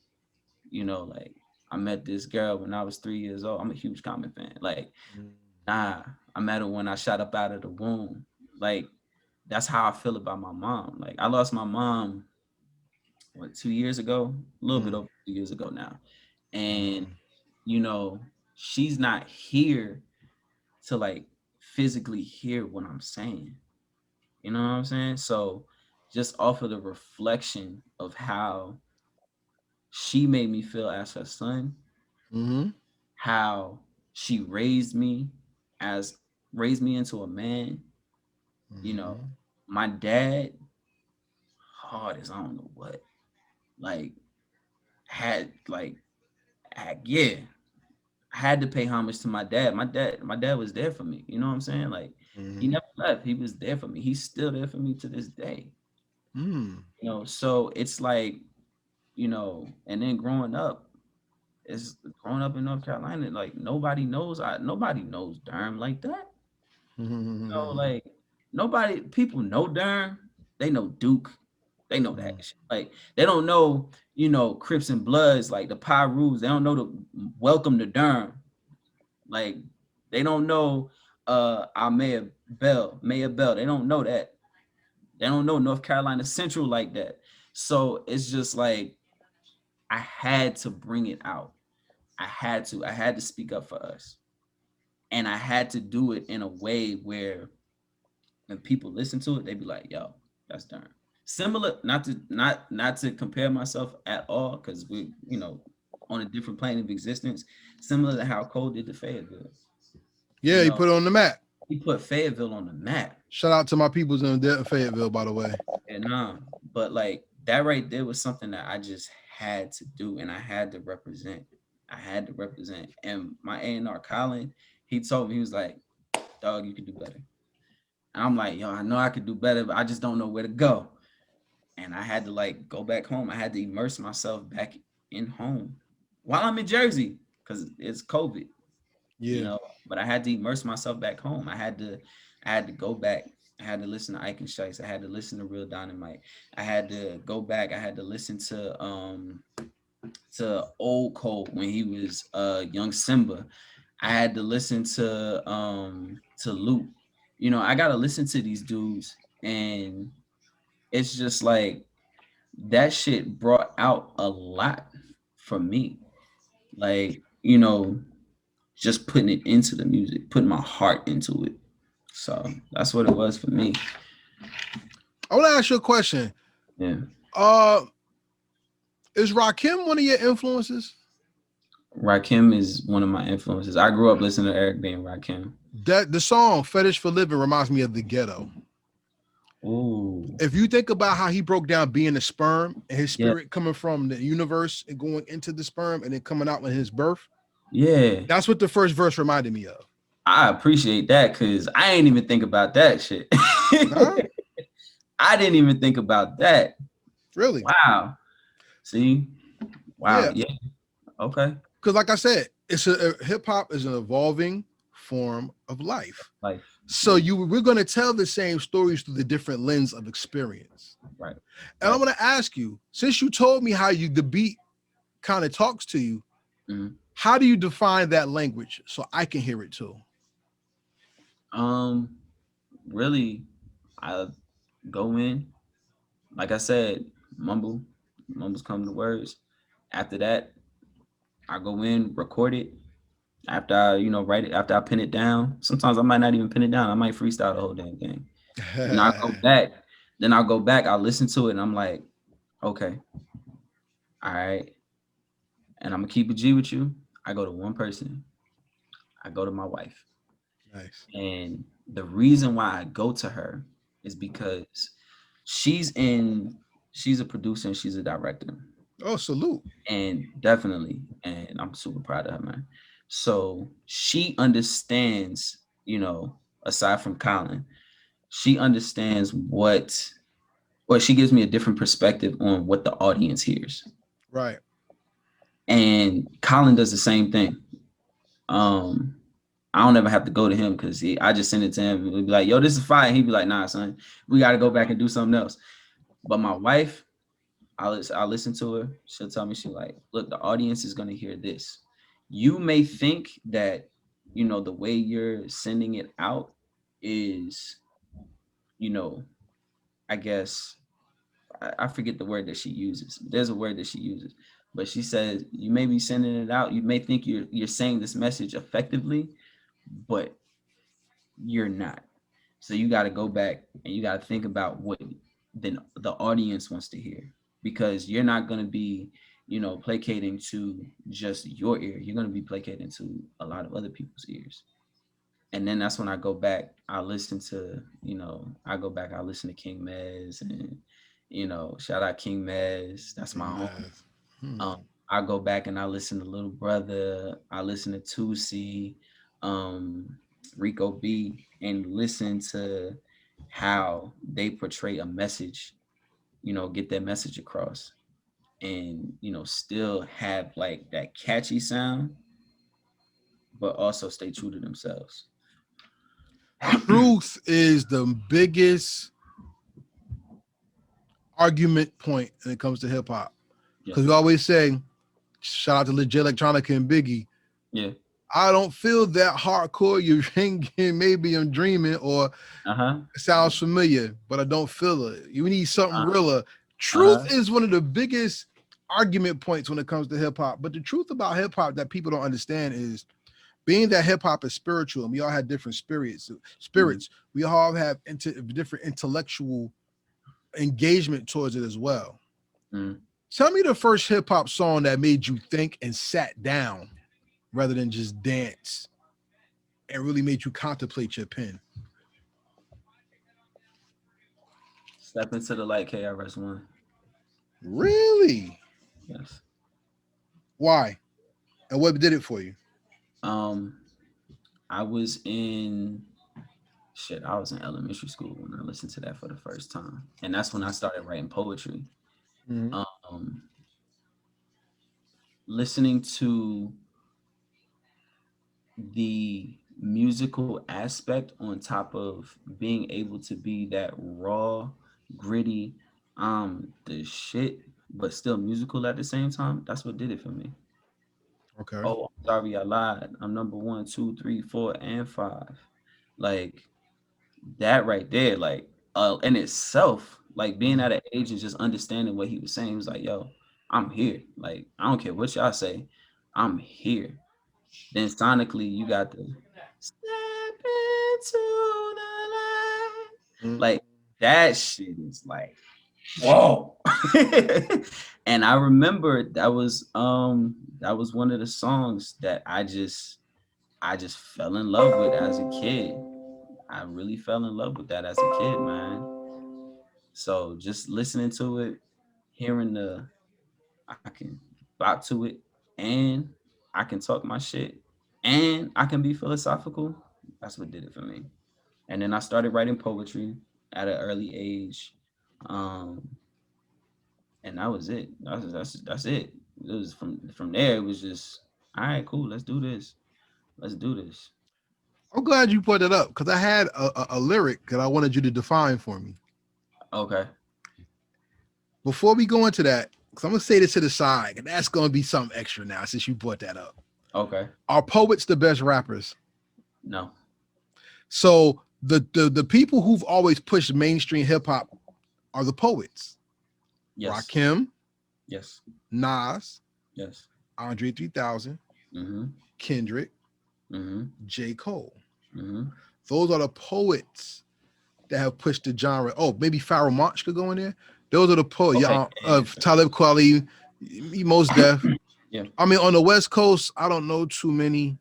Like I met this girl when I was 3 years old. I'm a huge Common fan. Like, nah, I met her when I shot up out of the womb. Like, that's how I feel about my mom. Like, I lost my mom, 2 years ago? A little bit Mm-hmm. over 2 years ago now. And, Mm-hmm. you know, she's not here to like physically hear what I'm saying. You know what I'm saying? So just off of the reflection of how she made me feel as her son, Mm-hmm. how she as raised me into a man, you know, Mm-hmm. my dad, hard as I don't know what, like had like yeah, I had to pay homage to my dad. My dad was there for me. You know what I'm saying? Like he Mm-hmm. never left. He was there for me. He's still there for me to this day. Mm-hmm. So it's like, and then growing up in North Carolina, like nobody knows Durham like that. Mm-hmm. Like nobody, people know Durham. They know Duke. They know that shit. Like they don't know, Crips and Bloods, like the Pyrus. They don't know the Welcome to Durham. Like they don't know our Mayor Bell. They don't know that. They don't know North Carolina Central like that. So it's just like I had to bring it out. I had to speak up for us. And I had to do it in a way where when people listen to it, they be like, yo, that's Durham. Similar, not to compare myself at all, because we, on a different plane of existence, similar to how Cole did the Fayetteville. Yeah, he put it on the map. He put Fayetteville on the map. Shout out to my peoples in Fayetteville, by the way. And but like that right there was something that I just had to do, and I had to represent. I had to represent. And my A&R Colin, he told me, he was like, "Dog, you can do better." And I'm like, "Yo, I know I could do better, but I just don't know where to go." And I had to like go back home. I had to immerse myself back in home while I'm in Jersey because it's COVID, Yeah. But I had to immerse myself back home. I had to go back. I had to listen to Ike and Shice. I had to listen to Real Dynamite. I had to go back. I had to listen to Old Cole when he was young Simba. I had to listen to Luke. I gotta listen to these dudes, and it's just like that shit brought out a lot for me. Like, just putting it into the music, putting my heart into it. So that's what it was for me. I want to ask you a question. Yeah. Is Rakim one of your influences? Rakim is one of my influences. I grew up listening to Eric B and Rakim. That the song "Fetish for Living" reminds me of The Ghetto. Ooh. If you think about how he broke down being a sperm and his spirit coming from the universe and going into the sperm and then coming out in his birth, that's what the first verse reminded me of. I appreciate that because I ain't even think about that shit. Huh? I didn't even think about that. Really? Wow. See? Wow. Yeah. Okay. Because like I said, it's hip hop is an evolving form of life. So we're going to tell the same stories through the different lens of experience. Right. And I want to ask you, since you told me how the beat kind of talks to you, how do you define that language so I can hear it too? Really, I go in, like I said, mumbles come to words. After that, I go in, record it. After I, write it, after I pin it down. Sometimes I might not even pin it down. I might freestyle the whole damn thing. Then I go back. I'll listen to it, and I'm like, okay, all right. And I'm gonna keep a G with you. I go to one person. I go to my wife. Nice. And the reason why I go to her is because she's a producer and she's a director. Oh, salute. And definitely, and I'm super proud of her, man. So she understands, aside from Colin, she understands she gives me a different perspective on what the audience hears. Right. And Colin does the same thing. I don't ever have to go to him because I just send it to him and he'd be like, yo, this is fire. He'd be like, nah, son, we got to go back and do something else. But my wife, I'll listen to her. She'll tell me, she's like, look, the audience is going to hear this. You may think that, the way you're sending it out is, I guess, I forget the word that she uses. There's a word that she uses. But she says, you may be sending it out. You may think you're saying this message effectively, but you're not. So you got to go back and you got to think about what then the audience wants to hear, because you're not going to be, placating to just your ear. You're going to be placating to a lot of other people's ears. And then that's when I go back. I listen to, I listen to King Mez and, shout out King Mez. That's my home. I go back and I listen to Little Brother. I listen to Tusi, Rico B, and listen to how they portray a message, get their message across, and still have like that catchy sound, but also stay true to themselves. Truth is the biggest argument point when it comes to hip hop. Because we always say, shout out to Legit Electronica and Biggie. Yeah. I don't feel that hardcore. You're thinking maybe I'm dreaming or it sounds familiar, but I don't feel it. You need something realer. Truth is one of the biggest argument points when it comes to hip hop. But the truth about hip hop that people don't understand is, being that hip hop is spiritual and we all have different spirits, we all have different intellectual engagement towards it as well. Tell me the first hip hop song that made you think and sat down rather than just dance. and really made you contemplate your pen? Step into the light, KRS-One. Really? Yes. Why? And what did it for you? Um, I was in shit. I was in elementary school when I listened to that for the first time, and that's when I started writing poetry. Mm-hmm. Um, Listening to the musical aspect on top of being able to be that raw, gritty, the shit, but still musical at the same time. That's what did it for me. Okay. Oh, I'm sorry, I lied. I'm number one, two, three, four, and five. Like that right there, like in itself, like being Mhm. at an age and just understanding what he was saying. He was like, yo, I'm here. Like, I don't care what y'all say, I'm here. Then sonically, you got the step into the light. Mm. Like that shit is like whoa. And I remember that was one of the songs that I just fell in love with as a kid. I really fell in love with that as a kid, man. So just listening to it, hearing I can bop to it, and I can talk my shit, and I can be philosophical. That's what did it for me. And then I started writing poetry at an early age, um, and that was it. That's it. It was from there. It was just all right, cool. Let's do this. Let's do this. I'm glad you put it up because I had a lyric that I wanted you to define for me. Okay. Before we go into that, because I'm gonna say this to the side, and that's gonna be something extra now since you brought that up. Okay. Are poets the best rappers? No. So the people who've always pushed mainstream hip hop are the poets. Yes. Rakim, Yes. Nas, Yes. Andre 3000, Mm-hmm. Kendrick, Mm-hmm. J. Cole. Mm-hmm. Those are the poets that have pushed the genre. Oh, maybe Pharoah Monch could go in there. Those are the poets. Okay. Yeah, of Talib Kweli, Mos Def. Yeah. I mean, on the West Coast, I don't know too many.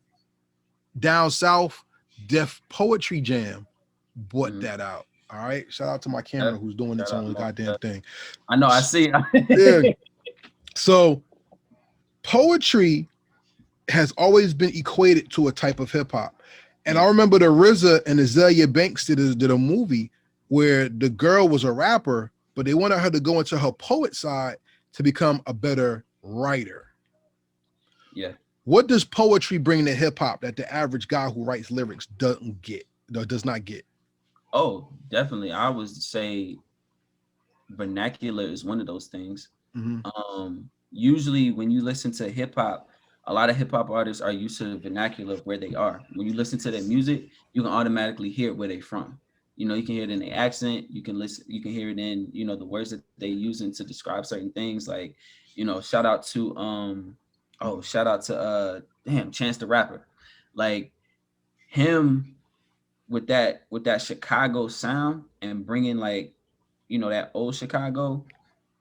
Down South, Def Poetry Jam brought Mm-hmm. that out. All right. Shout out to my Yeah. camera who's doing its Shout out own Mos goddamn Def. thing. I know. I see. Yeah. So poetry has always been equated to a type of hip hop. And I Yeah. remember the RZA and Azalea Banks did a movie where the girl was a rapper, but they wanted her to go into her poet side to become a better writer. Yeah. What does poetry bring to hip hop that the average guy who writes lyrics doesn't get or does not get? Oh, definitely. I would say vernacular is one of those things. Mm-hmm. Usually when you listen to hip hop, a lot of hip hop artists are used to the vernacular of where they are. When you listen to their music, you can automatically hear where they're from. You know, you can hear it in their accent. You can listen. You can hear it in the words that they using to describe certain things. Like, shout out to shout out to damn Chance the Rapper, like him with that Chicago sound and bringing like that old Chicago,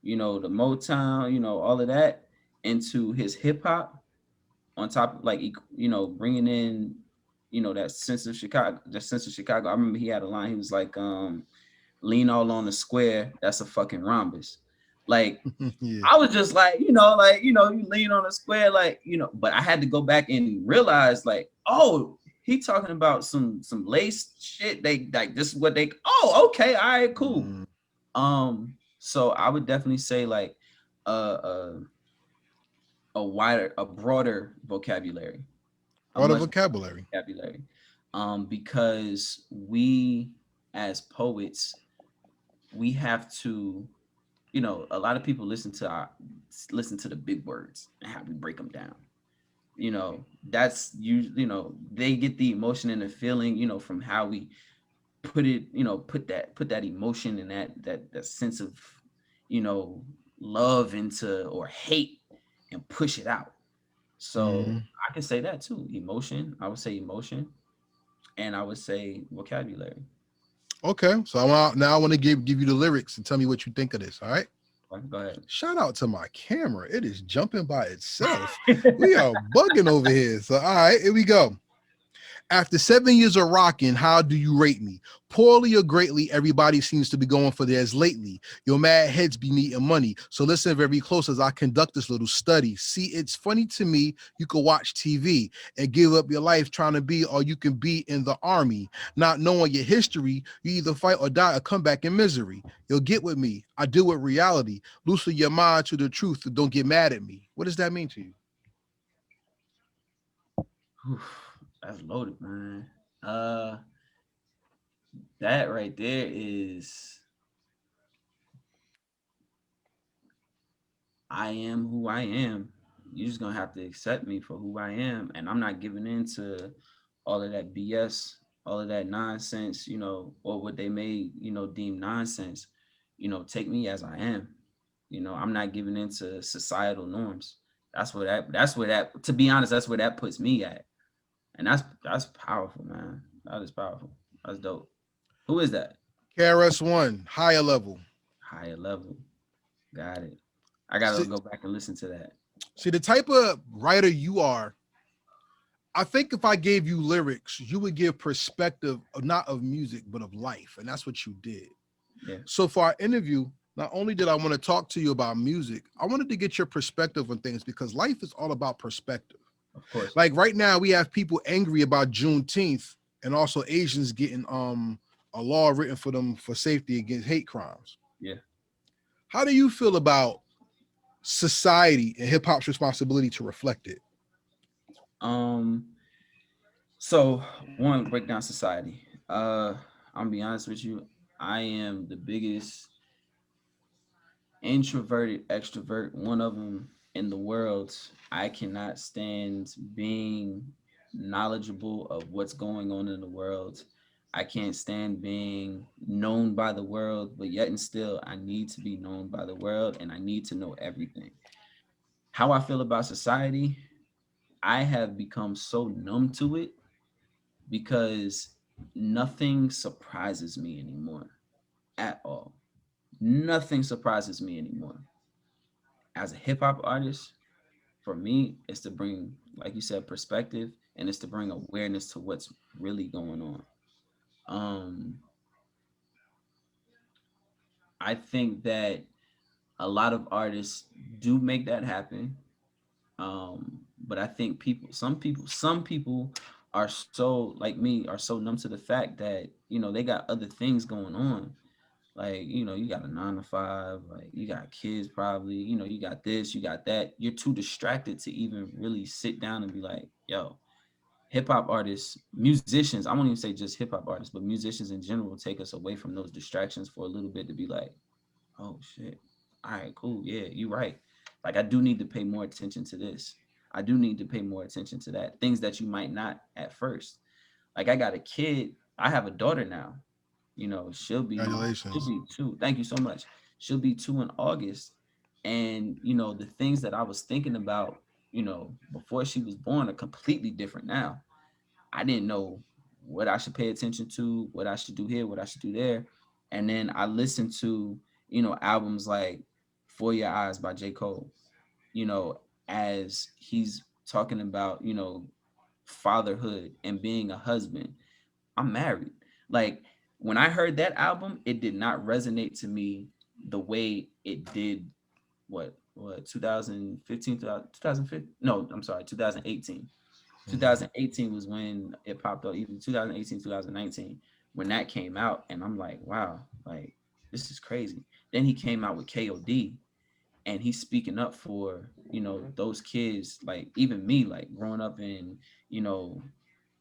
the Motown, all of that into his hip hop on top of like, bringing in, that sense of Chicago, I remember he had a line, he was like, lean all on the square, that's a fucking rhombus. Like, Yeah. I was just like, you lean on the square, like, but I had to go back and realize like, oh, he talking about some lace shit. They like this is what they, oh, okay, all right, cool. Mm. So I would definitely say like a broader vocabulary, a What a much vocabulary. vocabulary, because we as poets, we have to, a lot of people listen to the big words and how we break them down. That's they get the emotion and the feeling, from how we put it, put that emotion and that sense of, you know, love into or hate and push it out. So Mm. I can say that too. Emotion. I would say emotion, and I would say vocabulary. Okay, so now I want to give you the lyrics and tell me what you think of this. All right. Go ahead. Shout out to my camera. It is jumping by itself. We are bugging over here. So all right, here we go. After 7 years of rocking, how do you rate me? Poorly or greatly, everybody seems to be going for theirs lately. Your mad heads be needing money. So listen very close as I conduct this little study. See, it's funny to me, you could watch TV and give up your life trying to be all you can be in the army. Not knowing your history, you either fight or die or come back in misery. You'll get with me. I deal with reality. Loosen your mind to the truth and don't get mad at me. What does that mean to you? Whew, that's loaded, man. Uh, that right there is I am who I am. You're just gonna have to accept me for who I am, and I'm not giving in to all of that BS, all of that nonsense, or what they may, deem nonsense. Take me as I am. I'm not giving into societal norms. That's where that to be honest, that's where that puts me at. And that's powerful, man. That is powerful. That's dope. Who is that? KRS-One, higher level. Higher level. Got it. I gotta See, go back and listen to that. see, the type of writer you are, I think if I gave you lyrics, you would give perspective of not of music, but of life. And that's what you did. Yeah, So for our interview, not only did I want to talk to you about music, I wanted to get your perspective on things because life is all about perspective. of course. Like right now, we have people angry about Juneteenth and also Asians getting a law written for them for safety against hate crimes. Yeah. How do you feel about society and hip hop's responsibility to reflect it? Um. So one, break down society. I'm gonna be honest with you. I am the biggest introverted extrovert, one of them in the world. I cannot stand being knowledgeable of what's going on in the world. I can't stand being known by the world, but yet and still, I need to be known by the world and I need to know everything. How I feel about society, I have become so numb to it because nothing surprises me anymore at all. Nothing surprises me anymore. As a hip hop artist, for me, it's to bring, like you said, perspective and it's to bring awareness to what's really going on. Um, I think that a lot of artists do make that happen. But I think some people are so like me are so numb to the fact that they got other things going on. Like, you got a 9 to 5, like you got kids probably, you got this, you got that. You're too distracted to even really sit down and be like, yo, hip hop artists, musicians, I won't even say just hip hop artists, but musicians in general take us away from those distractions for a little bit to be like, oh shit. All right, cool. Yeah, you're right. Like I do need to pay more attention to this. I do need to pay more attention to that. Things that you might not at first. Like I got a kid, I have a daughter now. She'll Congratulations. be 2. Thank you so much. She'll be 2 in August. And the things that I was thinking about, before she was born are completely different now. I didn't know what I should pay attention to, what I should do here, what I should do there. And then I listened to, albums like For Your Eyes by J. Cole, as he's talking about, fatherhood and being a husband. I'm married. Like when I heard that album, it did not resonate to me the way it did what 2015 2015 no I'm sorry 2018. Mhm. 2018 was when it popped up, either 2018, 2019, when that came out. And I'm like, wow, like this is crazy. Then he came out with KOD and he's speaking up for, those kids, like even me, like growing up in, you know,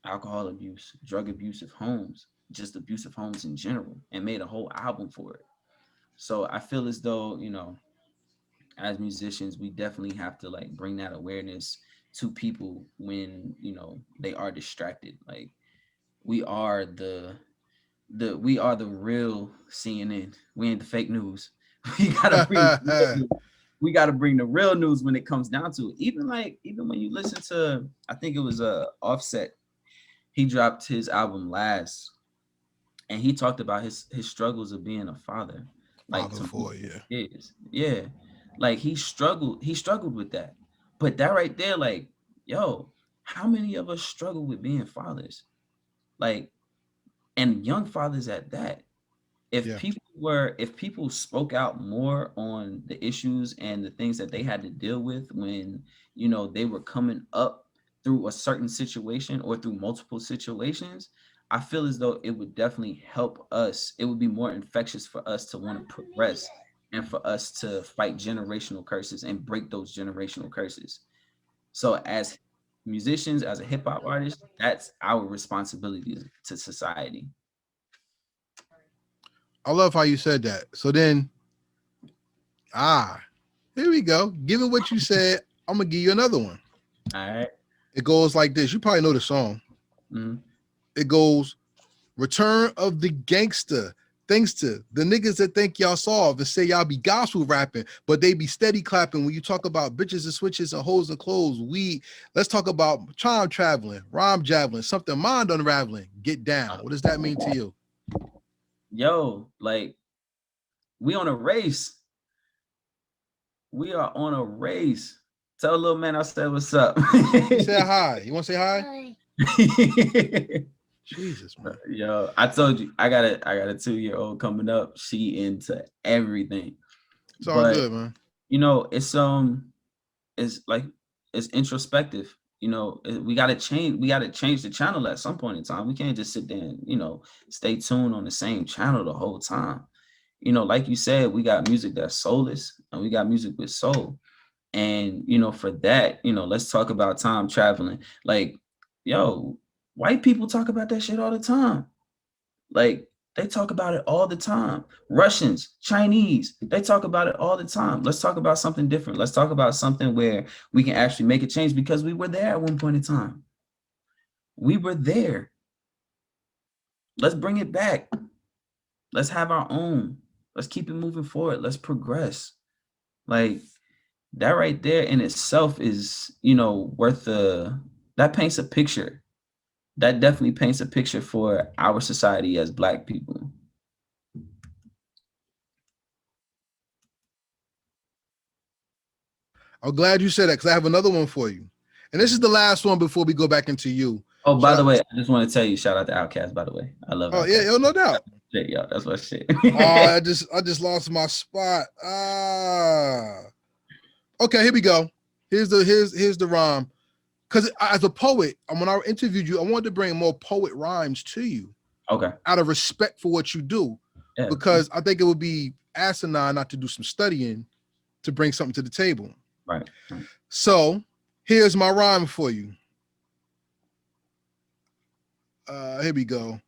alcohol abuse, drug abusive homes, just abusive homes in general, and made a whole album for it. So I feel as though, as musicians, we definitely have to like bring that awareness to people when they are distracted. Like we are the real CNN. We ain't the fake news. We gotta bring the real news. We gotta bring the real news when it comes down to it. Even when you listen to, I think it was Offset. He dropped his album last, and he talked about his struggles of being a father, like Father to for yeah. multiple kids. Yeah, like he struggled with that. But that right there, like, yo, how many of us struggle with being fathers? Like, and young fathers at that. Yeah. If people spoke out more on the issues and the things that they had to deal with when, they were coming up through a certain situation or through multiple situations, I feel as though it would definitely help us. It would be more infectious for us to want to progress and for us to fight generational curses and break those generational curses. So as musicians, as a hip hop artist, that's our responsibility to society. I love how you said that. So then, here we go. Given what you said, I'm gonna give you another one. All right. It goes like this. You probably know the song. Mhm. It goes, Return of the Gangster. Thanks to the niggas that think y'all soft and say y'all be gospel rapping, but they be steady clapping when you talk about bitches and switches and hoes and clothes, weed. Let's talk about time traveling, rhyme javeling, something mind unraveling. Get down. What does that mean to you? Yo, like we on a race. We are on a race. Tell little man I said what's up. He said hi. You want to say hi? Jesus, man. Yo, I told you I got a 2-year-old coming up. She into everything. It's all But good, man. it's like it's introspective. We gotta change the channel at some point in time. We can't just sit there and, stay tuned on the same channel the whole time. Like you said, we got music that's soulless and we got music with soul. And for that, let's talk about time traveling. Like, yo, white people talk about that shit all the time. Like, they talk about it all the time. Russians, Chinese, they talk about it all the time. Let's talk about something different. Let's talk about something where we can actually make a change because we were there at one point in time. We were there. Let's bring it back. Let's have our own. Let's keep it moving forward. Let's progress. Like, that right there in itself is, worth that paints a picture. That definitely paints a picture for our society as Black people. I'm glad you said that because I have another one for you. And this is the last one before we go back into you. Oh, by Shout the out. way, I just want to tell you, shout out to Outkast, by the way. I love Oh yeah, Outkast. no doubt. Shit, y'all. That's my shit. I just lost my spot. Okay, here we go. Here's the rhyme. Because as a poet, when I interviewed you, I wanted to bring more poet rhymes to you Okay. out of respect for what you do. Yeah. Because I think it would be asinine not to do some studying to bring something to the table. Right. Right. So here's my rhyme for you. Here we go.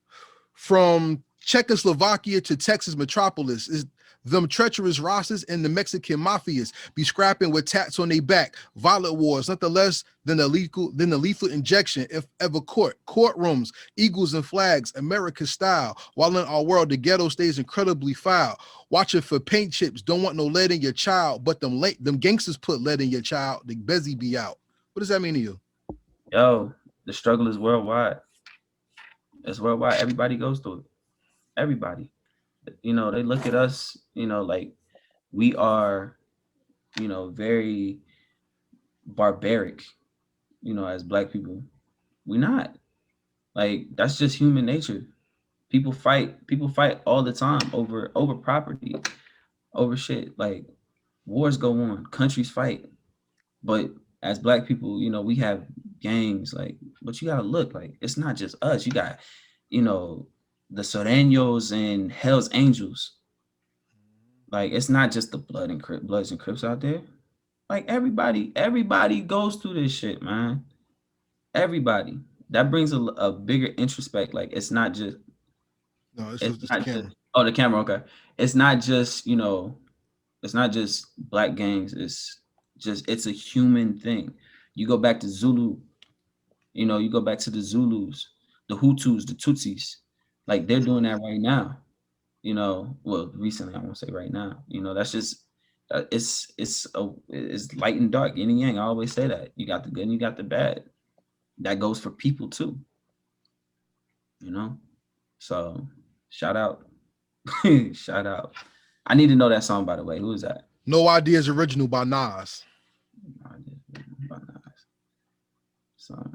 From Czechoslovakia to Texas metropolis is them treacherous Rosses and the Mexican mafias be scrapping with tats on their back. Violent wars, nothing less than the lethal injection, if ever courtrooms, eagles and flags, American style. While in our world, the ghetto stays incredibly foul. Watching for paint chips, don't want no lead in your child, but them gangsters put lead in your child. The Bezzy be out. What does that mean to you? Yo, the struggle is worldwide. It's worldwide. Everybody goes through it. Everybody. They look at us, like we are, very barbaric, as Black people. We're not. Like, that's just human nature. People fight all the time over property, over shit. Like, wars go on, countries fight. But as Black people, we have gangs, like, but you gotta look, like, it's not just us. You got, you know, the Soreños and Hell's Angels. Like, it's not just the Bloods and Crips out there. Like, everybody goes through this shit, man. Everybody. That brings a bigger introspect. Like, No, this was it's just the not just, camera. oh, the camera, okay. It's not just, it's not just Black gangs. It's a human thing. You go back to Zulu, you go back to the Zulus, the Hutus, the Tutsis. Like, they're doing that right now. Well, recently, I won't say right now. That's just it's light and dark, yin and yang. I always say that. You got the good and you got the bad. That goes for people too, you know? So shout out. Shout out. I need to know that song, by the way. Who is that? No Ideas original by Nas. So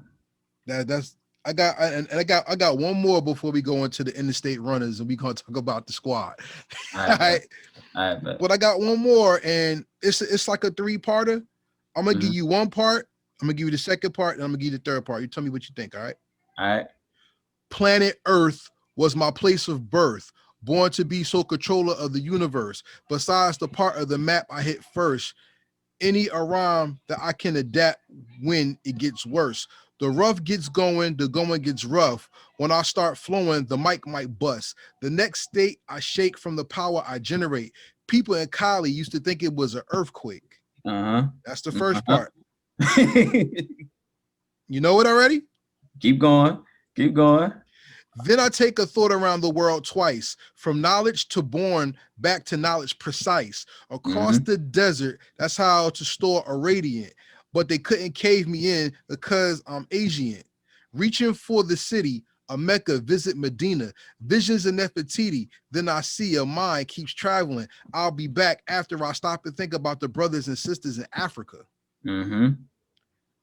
That's I got one more before we go into the interstate runners and we gonna talk about the squad. I All bet. right. I bet. But I got one more, and it's like a 3-parter. I'm gonna give you one part. I'm gonna give you the second part, and I'm gonna give you the third part. You tell me what you think. All right. All right. Planet Earth was my place of birth, born to be sole controller of the universe. Besides the part of the map I hit first, any rhyme that I can adapt when it gets worse. The rough gets going, the going gets rough. When I start flowing, the mic might bust. The next state I shake from the power I generate. People in Cali used to think it was an earthquake. That's the first part. You know it already? Keep going. Keep going. Then I take a thought around the world twice, from knowledge to born, back to knowledge precise. Across the desert, that's how to store a radiant. But they couldn't cave me in because I'm Asian. Reaching for the city, a Mecca, visit Medina, visions of Nefertiti. Then I see a mind keeps traveling. I'll be back after I stop and think about the brothers and sisters in Africa. Then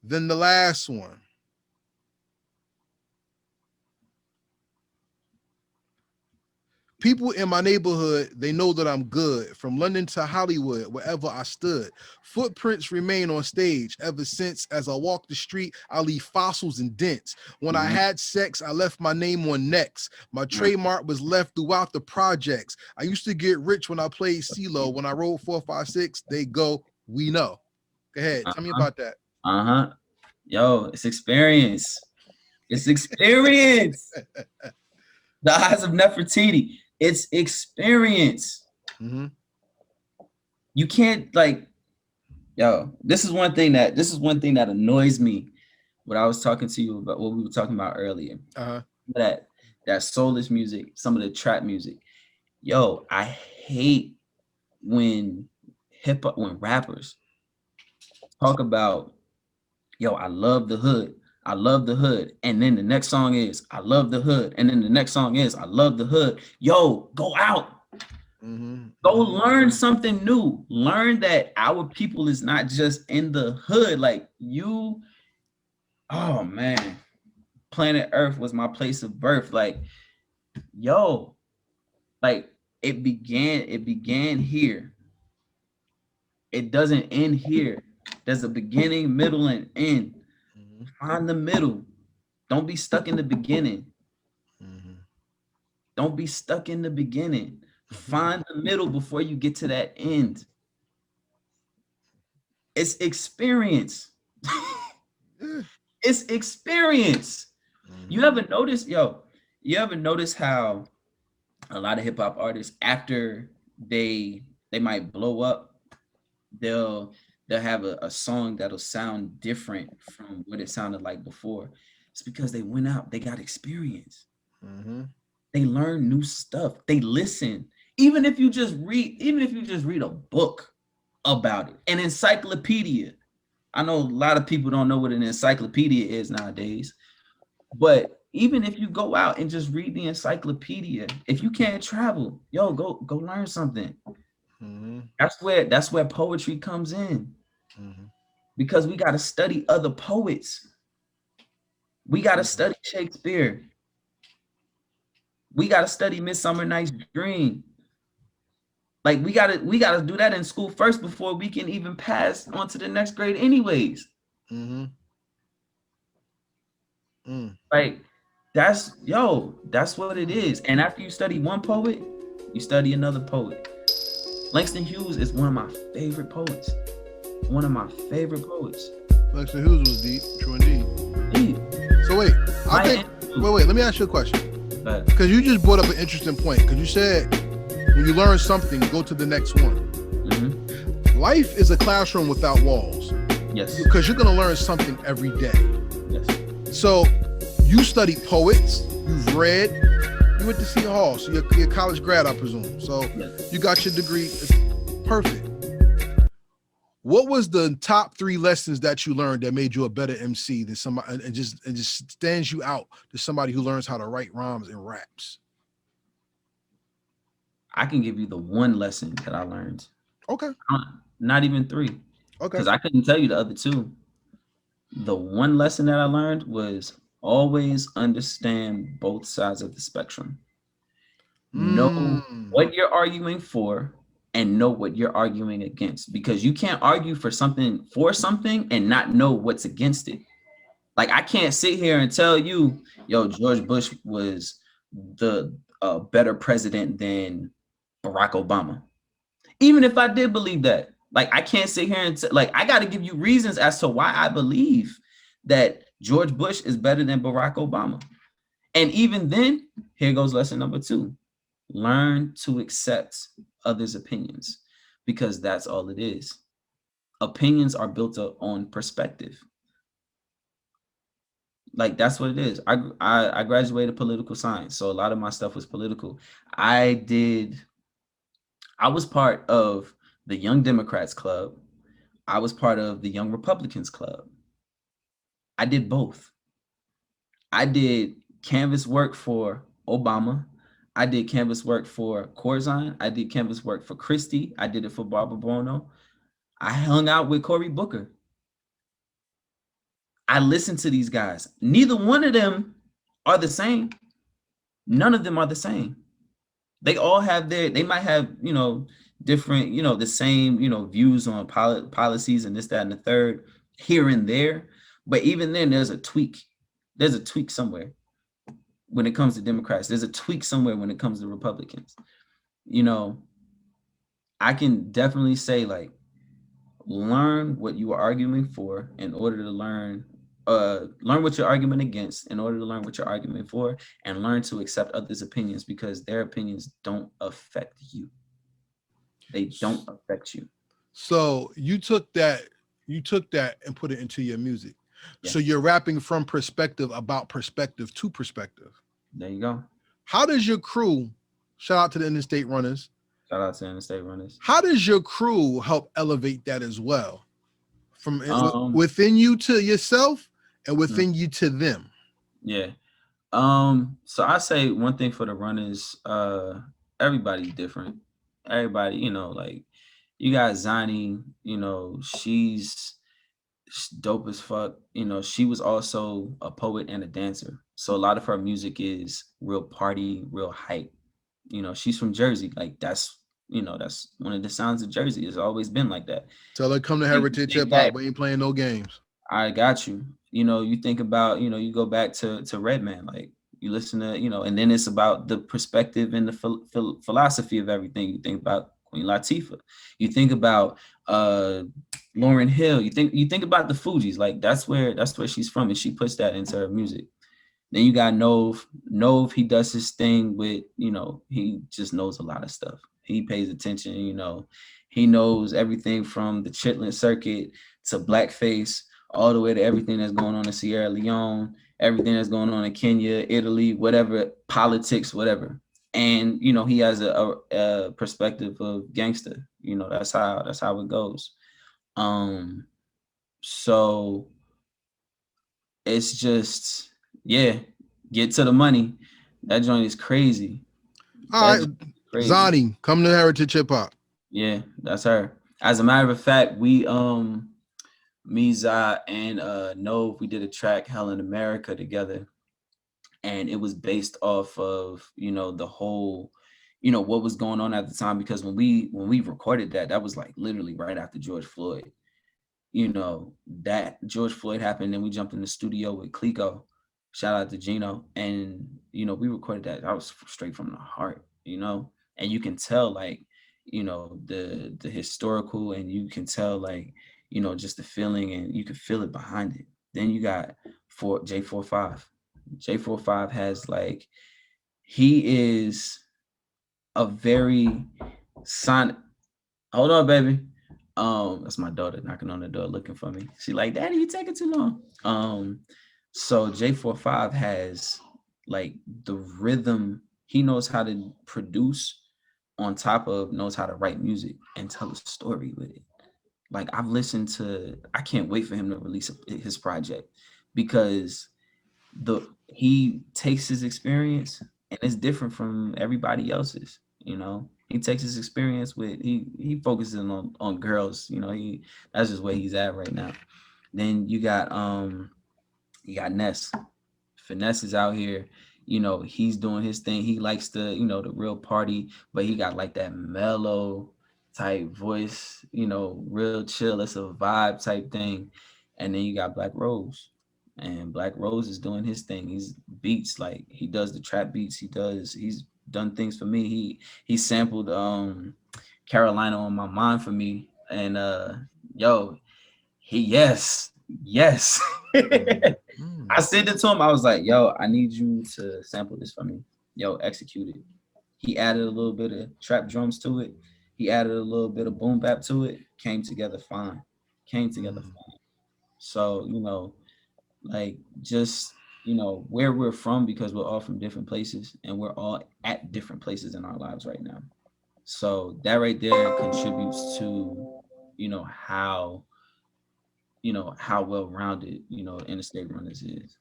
the last one. People in my neighborhood, they know that I'm good. From London to Hollywood, wherever I stood. Footprints remain on stage ever since. As I walk the street, I leave fossils and dents. When I had sex, I left my name on necks. My trademark was left throughout the projects. I used to get rich when I played CeeLo. When I wrote 456, they go, we know. Go ahead, tell me about that. Yo, it's experience. It's experience. The eyes of Nefertiti. It's experience. You can't this is one thing that annoys me. What I was talking to you about, what we were talking about earlier. That soulless music, some of the trap music. Yo, I hate when rappers talk about, yo, I love the hood. I love the hood. And then the next song is, I love the hood. And then the next song is, I love the hood. Yo, go out. Go learn something new. Learn that our people is not just in the hood. Like you, oh man, planet Earth was my place of birth. Like, yo, like it began here. It doesn't end here. There's a beginning, middle, and end. Find the middle. Don't be stuck in the beginning. Don't be stuck in the beginning. Find the middle before you get to that end. It's experience. It's experience. You ever notice how a lot of hip hop artists, after they might blow up, they'll have a song that'll sound different from what it sounded like before. It's because they went out, they got experience. They learn new stuff. They listen. Even if you just read a book about it, an encyclopedia. I know a lot of people don't know what an encyclopedia is nowadays, but even if you go out and just read the encyclopedia, if you can't travel, yo, go learn something. That's where poetry comes in, because we got to study other poets. We got to study Shakespeare. We got to study Midsummer Night's Dream. Like we gotta do that in school first before we can even pass on to the next grade anyways. Like that's what it is. And after you study one poet, you study another poet. Langston Hughes is one of my favorite poets. Langston Hughes was deep, true indeed. So wait, let me ask you a question. Because you just brought up an interesting point. Because you said when you learn something, go to the next one. Life is a classroom without walls. Yes. Because you're going to learn something every day. Yes. So you studied poets, you've read, you went to Seton Hall, so you're a college grad, I presume. So you got your degree. It's perfect. What was the top 3 lessons that you learned that made you a better MC than somebody, and just stands you out to somebody who learns how to write rhymes and raps? I can give you the one lesson that I learned. Okay. Not even 3. Okay. Because I couldn't tell you the other 2. The one lesson that I learned was Always understand both sides of the spectrum. Know Mm. what you're arguing for and know what you're arguing against, because you can't argue for something and not know what's against it. Like, I can't sit here and tell you, yo, George Bush was the better president than Barack Obama. Even if I did believe that, like, I can't sit here and like, I got to give you reasons as to why I believe that George Bush is better than Barack Obama. And even then, here goes lesson number 2. Learn to accept others' opinions, because that's all it is. Opinions are built up on perspective. Like, that's what it is. I graduated political science, so a lot of my stuff was political. I was part of the Young Democrats Club. I was part of the Young Republicans Club. I did both. I did canvas work for Obama. I did canvas work for Corzine. I did canvas work for Christie. I did it for Barbara Bono. I hung out with Cory Booker. I listened to these guys. Neither one of them are the same. None of them are the same. They all have they might have, different, the same, views on policies and this, that, and the third here and there. But even then, there's a tweak. There's a tweak somewhere when it comes to Democrats. There's a tweak somewhere when it comes to Republicans. You know, I can definitely say, like, learn what you are arguing for in order to learn what you're arguing against in order to learn what you're arguing for, and learn to accept others' opinions, because their opinions don't affect you. They don't affect you. So you took that and put it into your music. Yeah, So you're rapping from perspective about perspective to perspective. there you go. How does your crew, shout out to the interstate runners, Shout out to Interstate Runners. how does your crew help elevate that as well? From Um, within you to yourself and mm, within you to them. yeah. So I say one thing for the runners, everybody's different. Everybody, like, you got Zani, she's dope as fuck. She was also a poet and a dancer. So a lot of her music is real party, real hype. She's from Jersey. Like, that's one of the sounds of Jersey. It's always been like that. Tell her come to You Heritage think Hip Hop. back, We ain't playing no games. I got you. You think about, you go back to Redman, like, you listen to, and then it's about the perspective and the philosophy of everything. You think about Queen Latifah. You think about Lauryn Hill. You think about the Fugees. Like, that's where she's from, and she puts that into her music. Then you got Nove. Nove, he does his thing with, he just knows a lot of stuff. He pays attention, he knows everything from the Chitlin circuit to blackface, all the way to everything that's going on in Sierra Leone, everything that's going on in Kenya, Italy, whatever, politics, whatever. And he has a perspective of gangster. That's how it goes. Um, so it's just, yeah, get to the money. That joint is crazy. All That right. joint is crazy. Zani, come to Heritage Hip Hop. Yeah, that's her. As a matter of fact, we me, Za, and Nove, we did a track, Hell in America, together. And it was based off of, the whole, what was going on at the time, because when we recorded that was like literally right after George Floyd. That George Floyd happened, and we jumped in the studio with Clico. Shout out to Gino. And, we recorded that. That was straight from the heart. And you can tell, like, the historical, and you can tell, like, just the feeling, and you can feel it behind it. Then you got J45. J45 has, like, he is a very son. Hold on, baby. That's my daughter knocking on the door looking for me. She like, Daddy, you taking too long. So J45 has, like, the rhythm. He knows how to produce, on top of knows how to write music and tell a story with it. Like, I can't wait for him to release his project, because he takes his experience, and it's different from everybody else's. He takes his experience with, he focuses on girls. That's just where he's at right now. Then you got Ness. Finesse is out here. You know, he's doing his thing. He likes the, you know, the real party, but he got like that mellow type voice, you know, real chill. It's a vibe type thing. And then you got Black Rose. And Black Rose is doing his thing. He's beats, like he does the trap beats. He's done things for me. He sampled Carolina on My Mind for me. And yo, yes. I Mm. sent it to him. I was like, yo, I need you to sample this for me. Yo, execute it. He added a little bit of trap drums to it. He added a little bit of boom bap to it. Came together fine. Came together Mm. fine. So, you know, like just, you know, where we're from, because we're all from different places and we're all at different places in our lives right now. So that right there contributes to, you know, how well rounded, you know, Interstate Runners is.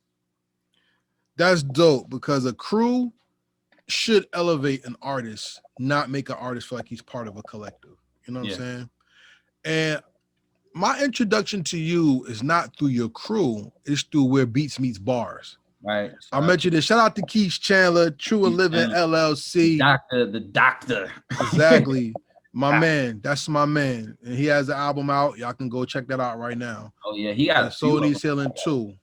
That's dope because a crew should elevate an artist, not make an artist feel like he's part of a collective. You know what I'm Yeah. saying? And my introduction to you is not through your crew, it's through where beats meets bars. Right. I Shout out to mentioned this. Shout out to Keith Chandler, True and Keith Living Chandler, the LLC. doctor, the doctor. Exactly. My man. That's my man. And he has the album out. Y'all can go check that out right now. Oh yeah, he got And a few so of them. needs healing too,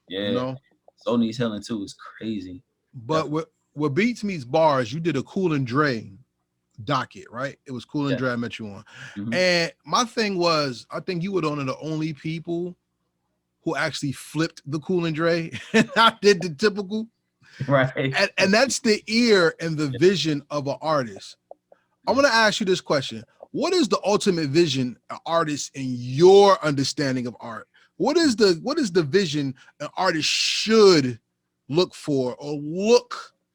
you Yeah. know. So needs healing too is crazy. But Definitely. with Beats Meets Bars, you did a Cool and Dre docket, right? It was Cool and Yeah. Dre I met you on. Hmm. And my thing was, I think you were one of the only people who actually flipped the Cool and Dre and I did the typical. Right. And that's the ear and the vision of an artist. I want to ask you this question. What is the ultimate vision of artists in your understanding of art? What is the vision an artist should look for or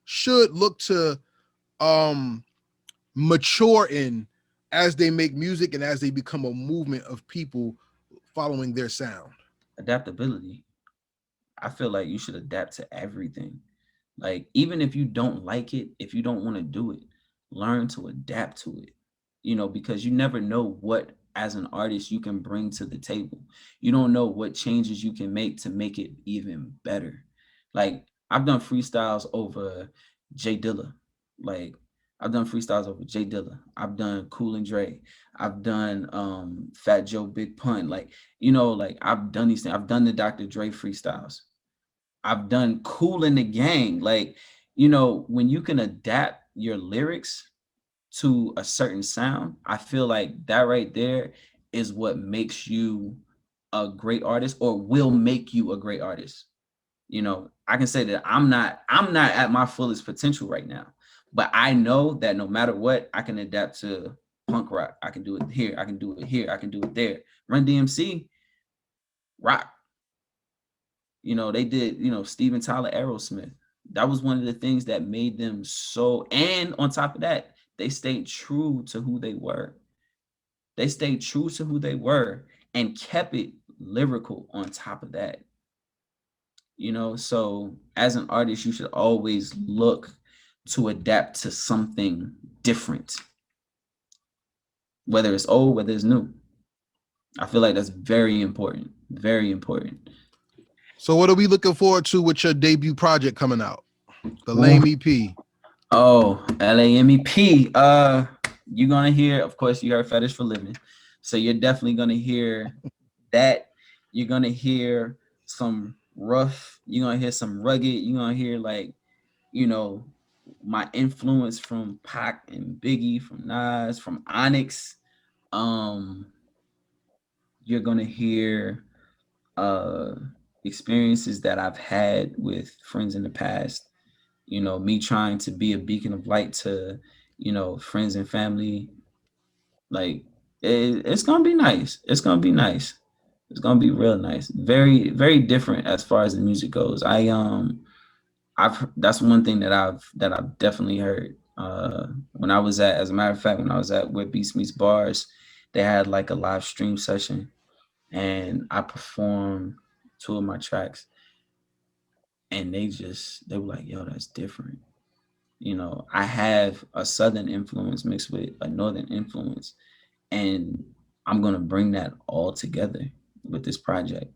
should look to um mature in as they make music and as they become a movement of people following their sound? Adaptability. I feel like you should adapt to everything. Like, even if you don't like it, if you don't want to do it, learn to adapt to it. You know, because you never know what, as an artist, you can bring to the table. You don't know what changes you can make to make it even better. Like, I've done freestyles over Jay Dilla. Like, I've done freestyles over Jay Dilla. I've done Cool and Dre. I've done Fat Joe Big Pun. Like, you know, like I've done these things. I've done the Dr. Dre freestyles. I've done Cool in the Gang. Like, you know, when you can adapt your lyrics to a certain sound, I feel like that right there is what makes you a great artist, or will make you a great artist. You know, I can say that I'm not at my fullest potential right now, but I know that no matter what, I can adapt to punk rock. I can do it here. I can do it here. I can do it there. Run DMC, rock. You know, they did, you know, Steven Tyler, Aerosmith. That was one of the things that made them so, and on top of that, they stayed true to who they were. They stayed true to who they were and kept it lyrical on top of that. You know, so as an artist, you should always look to adapt to something different, whether it's old, whether it's new. I feel like that's very important. Very important. So what are we looking forward to with your debut project coming out? The Ooh. Lame EP. Oh, L.A.M.E.P. You're gonna hear, of course, you heard Fetish for Living. So you're definitely gonna hear that. You're gonna hear some rough, you're gonna hear some rugged, you're gonna hear like, you know, my influence from Pac and Biggie, from Nas, from Onyx. Um, you're gonna hear uh experiences that I've had with friends in the past, you know, me trying to be a beacon of light to, you know, friends and family. Like, it's gonna be nice. It's gonna be nice. It's gonna be real nice. Very, very different as far as the music goes. I've that's one thing that I've definitely heard. When I was at, as a matter of fact, when I was at Where Beats Meets Bars, they had like a live stream session, and I performed two of my tracks, and they were like, "Yo, that's different." You know, I have a southern influence mixed with a northern influence, and I'm gonna bring that all together with this project,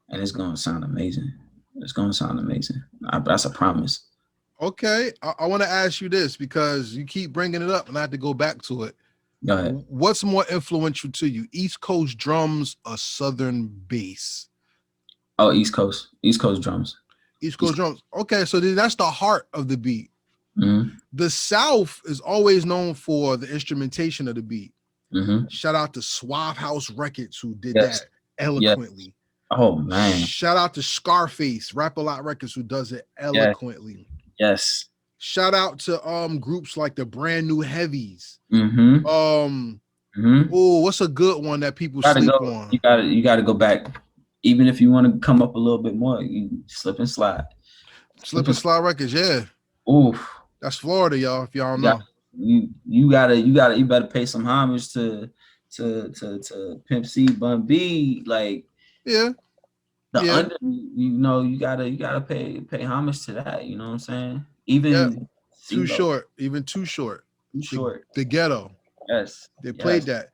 and it's gonna sound amazing. It's gonna sound amazing. That's a promise. Okay, I want to ask you this because you keep bringing it up, and I have to go back to it. Go ahead. What's more influential to you, East Coast drums or Southern bass? Oh, East Coast drums. East East Coast drums. Okay, so then that's the heart of the beat. Mm-hmm. The South is always known for the instrumentation of the beat. Mm-hmm. Shout out to Suave House Records who did Yes. that Yes. eloquently. Oh man. Shout out to Scarface, Rap A Lot Records who does it Yes. eloquently. Yes. Shout out to groups like the Brand New Heavies. Mm-hmm. Um Mm-hmm. oh, what's a good one that people Gotta sleep go. on? You gotta go back. Even if you want to come up a little bit more, you slip and slide. Slip Slip and and Slide Records, yeah. oof. That's Florida, y'all, if y'all You got know. you better pay some homage to Pimp C Bun B. Like Yeah, the yeah, under, you gotta pay homage to that. You know what I'm saying? yeah. Even Too CeeLo, short, even too short. too The short. the ghetto. Yes, They yes, played that.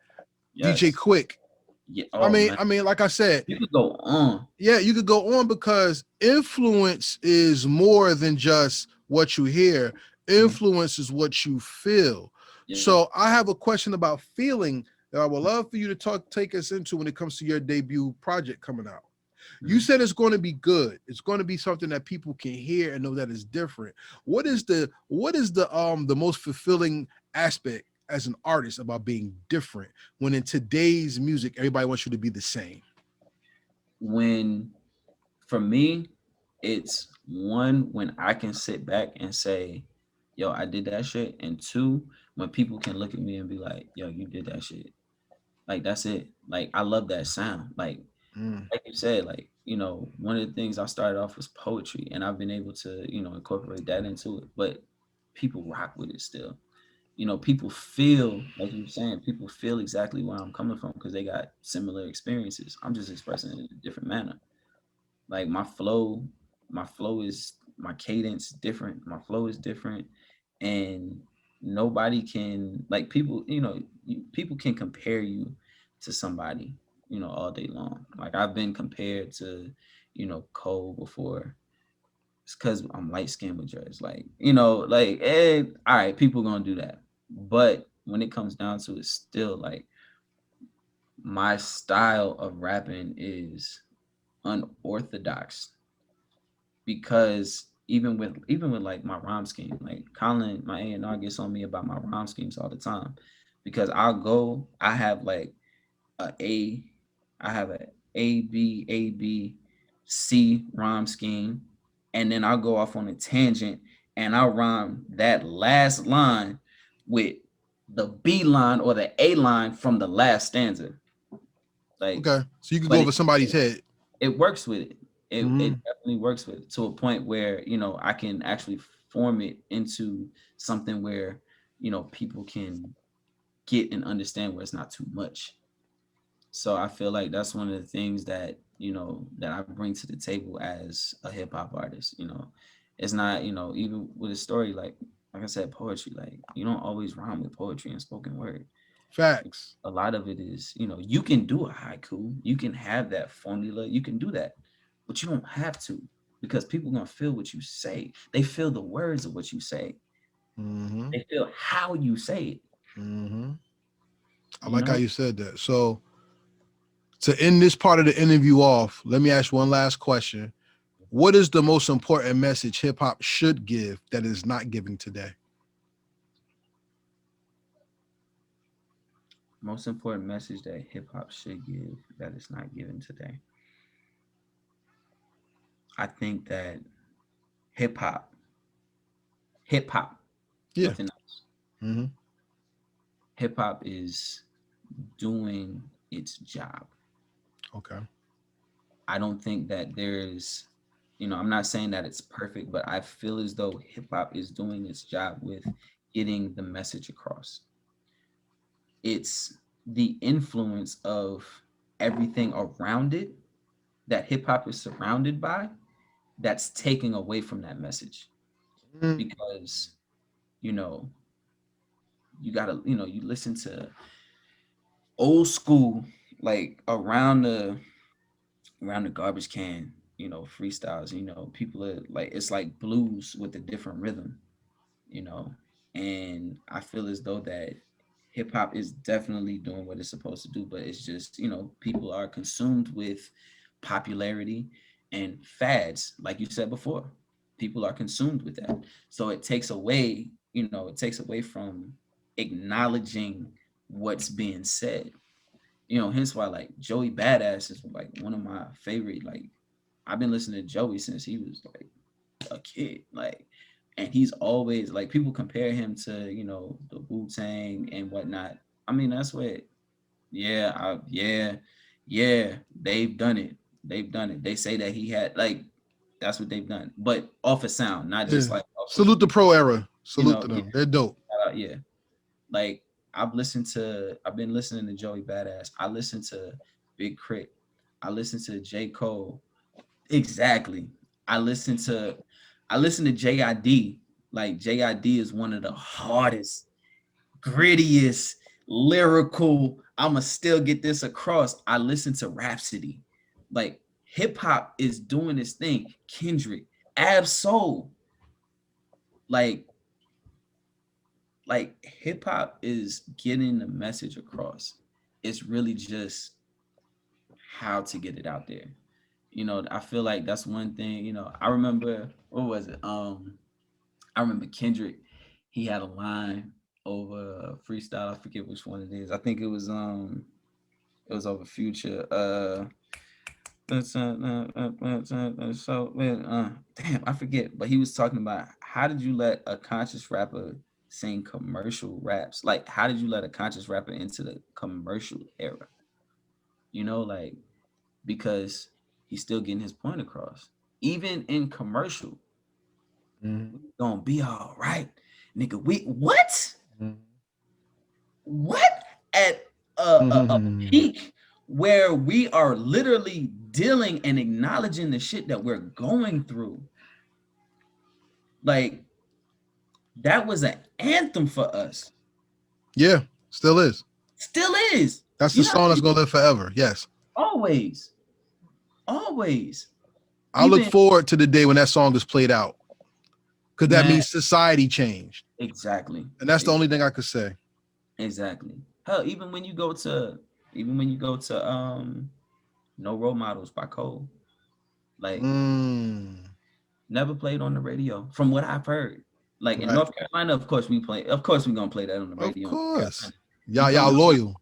DJ yes. Quick. Yeah. I Oh mean, man, I mean, like I said, you could go on. yeah, you could go on because influence is more than just what you hear. Mhm. Influence is what you feel. Yeah. So I have a question about feeling that I would love for you to take us into when it comes to your debut project coming out. You Mhm. said it's going to be good. It's going to be something that people can hear and know that it's different. What is the most fulfilling aspect as an artist about being different when in today's music everybody wants you to be the same? When for me, it's one when I can sit back and say, "Yo, I did that shit," and two, when people can look at me and be like, "Yo, you did that shit." Like that's it. Like I love that sound. Mm, Like you said, one of the things I started off was poetry, and I've been able to, incorporate that into it. But people rock with it still. People feel like you were saying. People feel exactly where I'm coming from because they got similar experiences. I'm just expressing it in a different manner. Like my flow is my cadence different. My flow is different, and nobody can like people. People can compare you to somebody. All day long. Like I've been compared to, Cole before. It's because I'm light skinned with dreads. All right, people gonna do that. But when it comes down to it, still like my style of rapping is unorthodox because even with like my rhyme scheme, like Colin, my A&R gets on me about my rhyme schemes all the time because I have like a A, I have a A B C rhyme scheme, and then I'll go off on a tangent and I'll rhyme that last line with the B line or the A line from the last stanza. Like, okay, so you could go but over somebody's head. it works with it. It Mm-hmm. definitely works with it to a point where I can actually form it into something where people can get and understand where it's not too much. So I feel like that's one of the things that that I bring to the table as a hip hop artist. It's not even with a story like I said, poetry. Like you don't always rhyme with poetry and spoken word. Facts. A lot of it is, you can do a haiku, you can have that formula, you can do that, but you don't have to because people are gonna feel what you say. They feel the words of what you say. Mm-hmm. They feel how you say it. Mm-hmm. I You like how know, you said that. So to end this part of the interview off, let me ask one last question. What is the most important message hip hop should give that is not giving today? most important message that hip hop should give that is not given today. I think that hip hop, hip hop, Yeah. nothing else. Mm-hmm. Hip hop is doing its job. Okay. I don't think that there's, I'm not saying that it's perfect, but I feel as though hip hop is doing its job with getting the message across. It's the influence of everything around it that hip hop is surrounded by that's taking away from that message Mm, because, you know, you gotta, you listen to old school, like around the garbage can, freestyles. People are like, it's like blues with a different rhythm. you know, and I feel as though that hip hop is definitely doing what it's supposed to do, but it's just, people are consumed with popularity and fads, like you said before. People are consumed with that. So it takes away from acknowledging what's being said. Hence why like Joey Badass is like one of my favorite, like I've been listening to Joey since he was like a kid, like, and he's always like, people compare him to the Wu-Tang and whatnot. I mean, that's what, yeah, they've done it. They say that he had, like, that's what they've done, but off of sound, not Yeah. just like off social Salute the media. pro era. Salute to Yeah, them. They're dope. yeah. Like, I've been listening to Joey Badass. I listen to Big Crit. I listen to J. Cole. Exactly. I listen to JID. Like, JID is one of the hardest, grittiest, lyrical. I'ma still get this across. I listen to Rhapsody. Like, hip hop is doing this thing. Kendrick, Ab Soul. Like hip hop is getting the message across. It's really just how to get it out there. I feel like that's one thing. I remember, what was it? I remember Kendrick. He had a line over freestyle. I forget which one it is. I think it was over Future. Damn, I forget. But he was talking about, how did you let a conscious rapper sing commercial raps? Like, how did you let a conscious rapper into the commercial era? Like, because he's still getting his point across. Even in commercial, Mhm. we gonna be all right, nigga. We what? Mhm. What? At a Mhm. peak where we are literally dealing and acknowledging the shit that we're going through. Like, that was an anthem for us. Yeah, still is. Still is. That's the You know, song that's gonna live forever. Yes. always, always. I look Even, forward to the day when that song is played out. Because that man, means society changed. exactly. And that's the only thing I could say. Exactly. Hell, even when you go to No Role Models by Cole, like, Mm, never played on the radio from what I've heard. Like, in right. North Carolina, of course we're gonna play that on the Of radio in North course. Carolina. You Y'all, feel y'all me? loyal.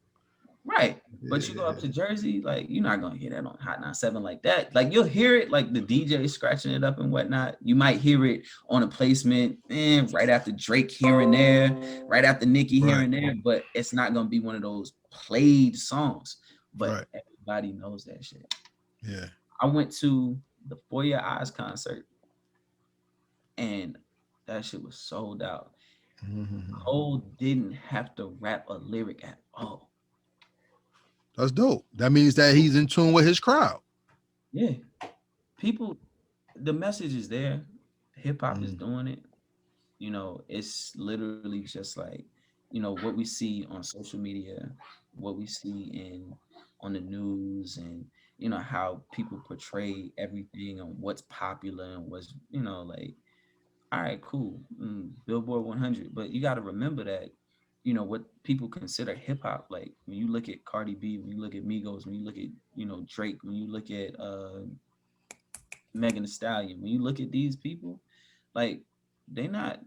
Right. But you go up Yeah. to Jersey, like, you're not gonna hear that on Hot 97 like that. Like, you'll hear it, like the DJ scratching it up and whatnot. You might hear it on a placement, right after Drake here and there, right after Nicki here Right. and there, but it's not gonna be one of those played songs. But Right. everybody knows that shit. Yeah. I went to the For Your Eyes concert, and that shit was sold out. Mhm. Cole didn't have to rap a lyric at all. That's dope. That means that he's in tune with his crowd. Yeah. People, the message is there. Hip hop is Mm. doing it. It's literally just like, what we see on social media, what we see on the news, and how people portray everything and what's popular and what's, like, all right, cool, Billboard 100. But you got to remember that, what people consider hip hop. Like, when you look at Cardi B, when you look at Migos, when you look at Drake, when you look at Megan Thee Stallion, when you look at these people, like, they not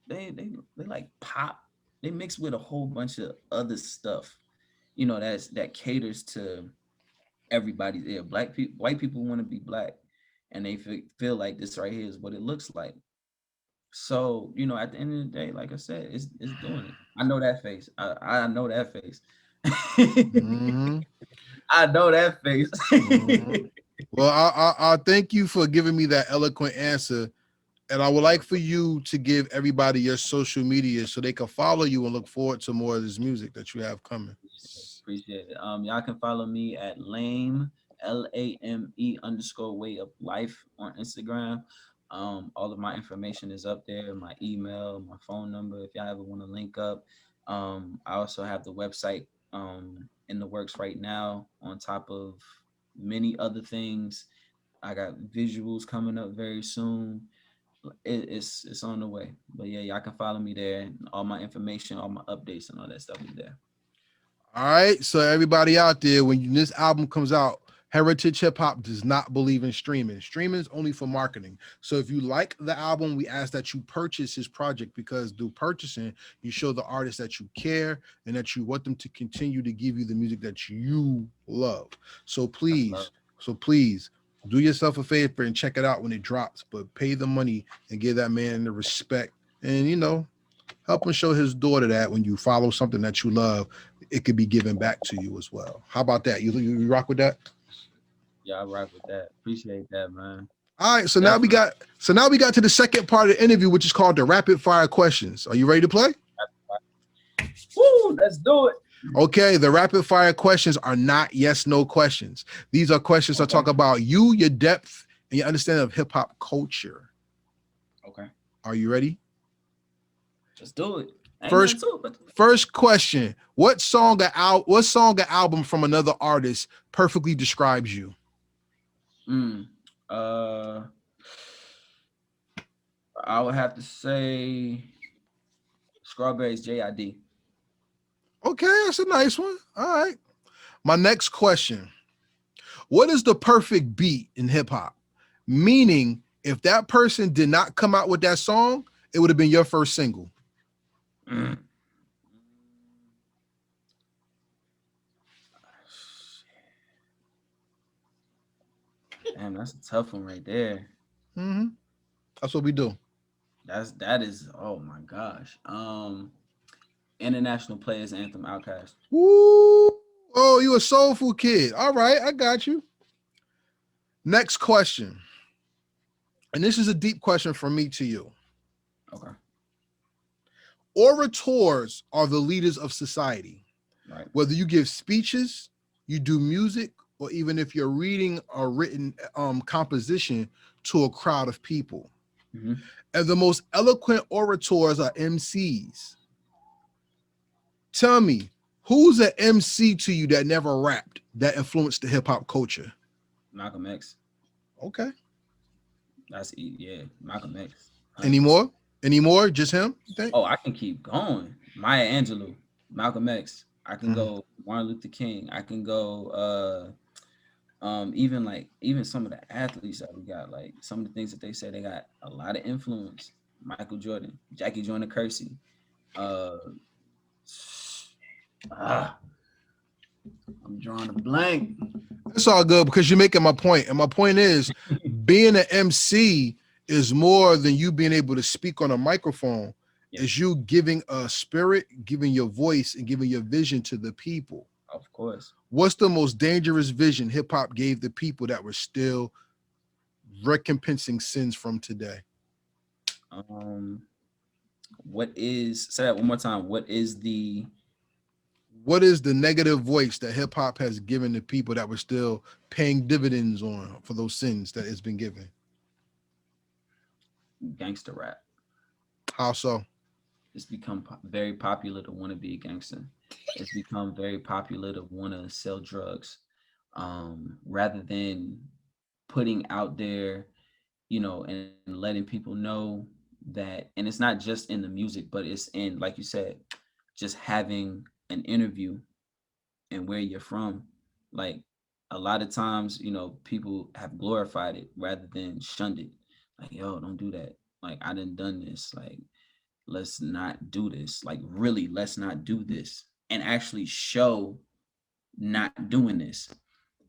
they like pop. They mix with a whole bunch of other stuff, that caters to everybody's ear. Black people, white people want to be black, and they feel like this right here is what it looks like. So, at the end of the day, like I said, it's doing it. I know that face. I know that face. Hmm. I know that face. Hmm. Well, I thank you for giving me that eloquent answer. And I would like for you to give everybody your social media so they can follow you and look forward to more of this music that you have coming. Appreciate it. Y'all can follow me at Lame, LAME _ way of life on Instagram. All of my information is up there, my email, my phone number, if y'all ever want to link up. I also have the website in the works right now, on top of many other things. I got visuals coming up very soon. It's on the way. But yeah, y'all can follow me there. All my information, all my updates, and all that stuff is there. All right. So everybody out there, when this album comes out, Heritage Hip Hop does not believe in streaming. Streaming is only for marketing. So if you like the album, we ask that you purchase his project, because through purchasing, you show the artist that you care and that you want them to continue to give you the music that you love. So That's love. please do yourself a favor and check it out when it drops, but pay the money and give that man the respect, and help him show his daughter that when you follow something that you love, it could be given back to you as well. How about that? You rock with that? Yeah, I rock with that. Appreciate that, man. All right. Definitely. So now we got to the second part of the interview, which is called the rapid fire questions. Are you ready to play? Woo, let's do it. Okay, the rapid fire questions are not yes, no questions. These are questions that talk about you, your depth, and your understanding of hip hop culture. Okay. Are you ready? Let's do it. First question: What song or album from another artist perfectly describes you? I would have to say Strawberries JID. Okay, that's a nice one. All right. My next question: What is the perfect beat in hip hop? Meaning, if that person did not come out with that song, it would have been your first single. Damn, that's a tough one right there. Mm-hmm. That's what we do. That is, oh my gosh. International Players Anthem Outcast. Woo! Oh, you a soulful kid. All right, I got you. Next question. And this is a deep question from me to you. Okay. Orators are the leaders of society. Right. Whether you give speeches, you do music, or even if you're reading a written composition to a crowd of people. Mm-hmm. And the most eloquent orators are MCs. Tell me, who's an MC to you that never rapped, that influenced the hip hop culture? Malcolm X. Okay. Malcolm X. 100%. Any more? Just him, you think? Oh, I can keep going. Maya Angelou, Malcolm X. I can go Martin Luther King. I can go even some of the athletes that we got, like some of the things that they say, they got a lot of influence. Michael Jordan, Jackie Joyner Kersey. I'm drawing a blank. It's all good because you're making my point. And my point is being an MC is more than you being able to speak on a microphone. Yeah. Is you giving a spirit, giving your voice, and giving your vision to the people. Of course. What's the most dangerous vision hip hop gave the people that were still recompensing sins from today? Say that one more time. What is the negative voice that hip hop has given the people that were still paying dividends on for those sins that it's been given? Gangster rap. How so? It's become very popular to want to be a gangster. It's become very popular to want to sell drugs, rather than putting out there, and letting people know that. And it's not just in the music, but it's in, like you said, just having an interview and where you're from. Like a lot of times, people have glorified it rather than shunned it. Like, yo, don't do that. Like, I done this. Like, let's not do this. Like, really, let's not do this. And actually show not doing this.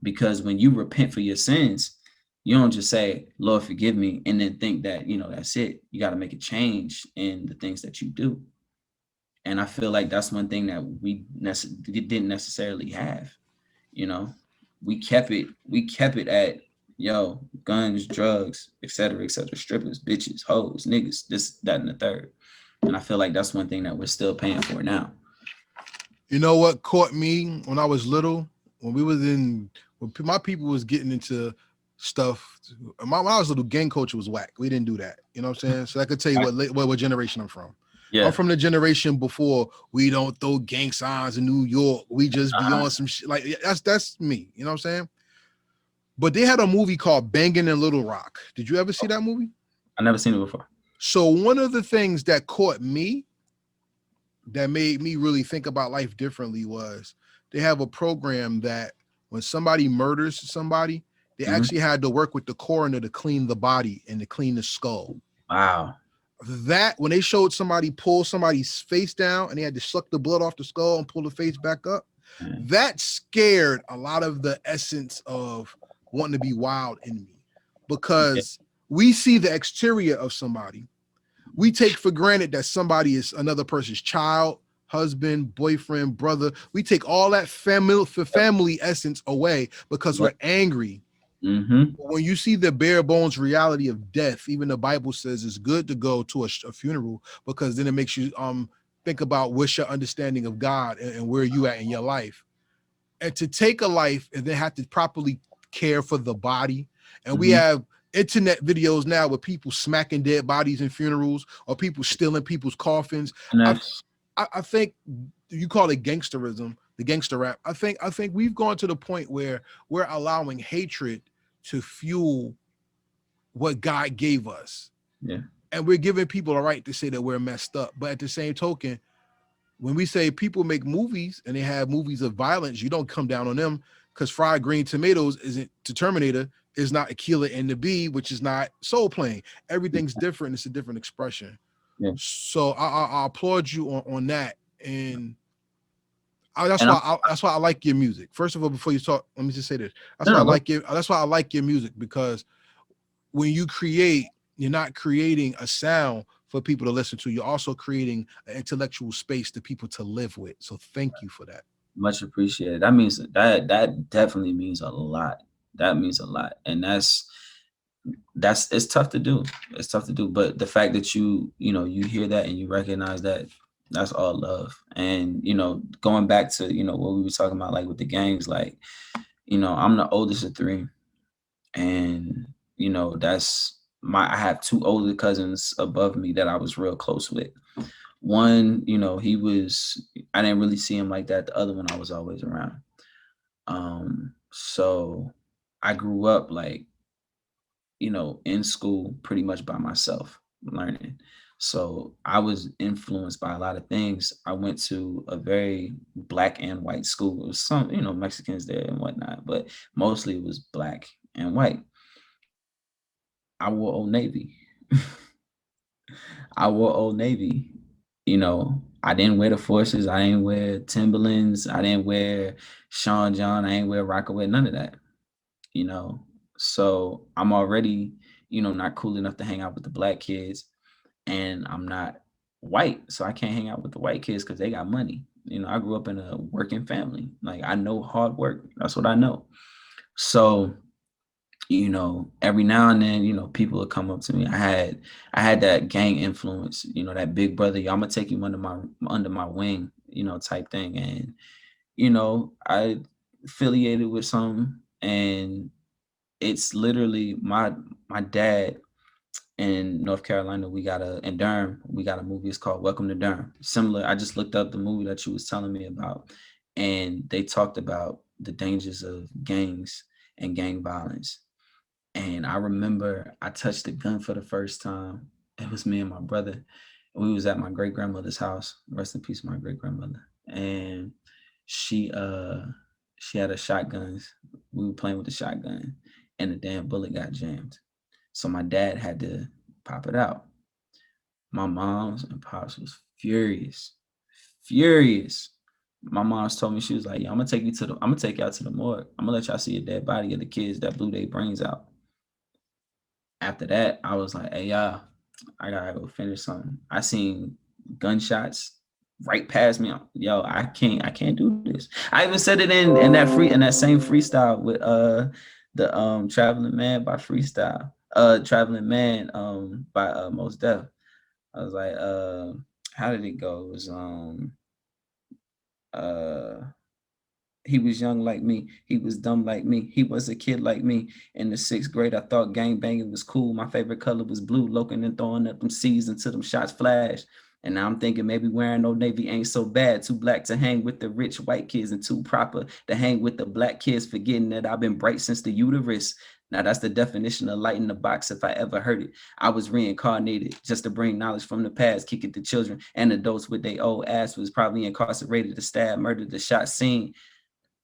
Because when you repent for your sins, you don't just say, Lord, forgive me, and then think that, that's it. You got to make a change in the things that you do. And I feel like that's one thing that we didn't necessarily have. We kept it at, yo, guns, drugs, etc., strippers, bitches, hoes, niggas, this, that, and the third. And I feel like that's one thing that we're still paying for now. You know what caught me when I was little? When my people was getting into stuff. When I was little, gang culture was whack. We didn't do that. You know what I'm saying? So I could tell you what generation I'm from. Yeah. I'm from the generation before we don't throw gang signs in New York. We just be on some shit. Like that's me. You know what I'm saying? But they had a movie called Bangin' in Little Rock. Did you ever see that movie? I never seen it before. So one of the things that caught me, that made me really think about life differently, was they have a program that when somebody murders somebody, they actually had to work with the coroner to clean the body and to clean the skull. Wow. That when they showed somebody pull somebody's face down and they had to suck the blood off the skull and pull the face back up, that scared a lot of the essence of wanting to be wild in me, because we see the exterior of somebody. We take for granted that somebody is another person's child, husband, boyfriend, brother. We take all that family essence away because we're angry. When you see the bare bones reality of death, even the Bible says it's good to go to a funeral, because then it makes you think about what's your understanding of God and where you at in your life. And to take a life and then have to properly care for the body. And we have internet videos now with people smacking dead bodies in funerals, or people stealing people's coffins. I think you call it gangsterism, the gangster rap. I think we've gone to the point where we're allowing hatred to fuel what God gave us. Yeah. And we're giving people a right to say that we're messed up. But at the same token, when we say people make movies and they have movies of violence, you don't come down on them, because Fried Green Tomatoes isn't to Terminator, is not Aquila and the Bee, which is not Soul Plane. Everything's different. It's a different expression. Yeah. So I applaud you on that. And that's why I like your music. First of all, before you talk, let me just say this. That's why I like your music, because when you create, you're not creating a sound for people to listen to. You're also creating an intellectual space to people to live with. So thank you for that. Much appreciated. That means that definitely means a lot. That means a lot. And that's it's tough to do. It's tough to do. But the fact that you hear that and you recognize that, that's all love. And going back to what we were talking about, like with the gangs, like I'm the oldest of three, and that's I have two older cousins above me that I was real close with. One, I didn't really see him like that. The other one, I was always around. So I grew up like, in school pretty much by myself learning. So I was influenced by a lot of things. I went to a very black and white school. It was some, Mexicans there and whatnot, but mostly it was black and white. I wore Old Navy. I wore Old Navy. I didn't wear the Forces. I didn't wear Timberlands. I didn't wear Sean John. I didn't wear Rockaway. None of that. So I'm already, not cool enough to hang out with the black kids, and I'm not white, so I can't hang out with the white kids because they got money. I grew up in a working family. Like, I know hard work. That's what I know. So every now and then, people would come up to me. I had that gang influence, that big brother, I'm gonna take you under my wing, type thing. And, I affiliated with some, and it's literally my dad in North Carolina. In Durham, we got a movie. It's called Welcome to Durham. Similar. I just looked up the movie that you was telling me about, and they talked about the dangers of gangs and gang violence. And I remember I touched a gun for the first time. It was me and my brother. We was at my great grandmother's house. Rest in peace, my great grandmother. And she had a shotgun. We were playing with the shotgun, and the damn bullet got jammed. So my dad had to pop it out. My mom's and pops was furious. Furious. My mom's told me, she was like, "Yo, I'm gonna take you out to the morgue. I'm gonna let y'all see a dead body of the kids that blew their brains out." After that, I was like, "Hey, y'all, I gotta go finish something." I seen gunshots right past me. Yo, I can't do this. I even said it in that same freestyle with the Traveling Man by Freestyle. Traveling Man by Mos Def. I was like, how did it go? It was uh he was young like me. He was dumb like me. He was a kid like me. In the 6th grade, I thought gang banging was cool. My favorite color was blue. Loking and throwing up them C's until them shots flashed. And now I'm thinking maybe wearing Old Navy ain't so bad. Too black to hang with the rich white kids and too proper to hang with the black kids, forgetting that I've been bright since the uterus. Now that's the definition of light in the box if I ever heard it. I was reincarnated just to bring knowledge from the past, kick it to children and adults with their old ass was probably incarcerated, the stab, murdered, the shot, seen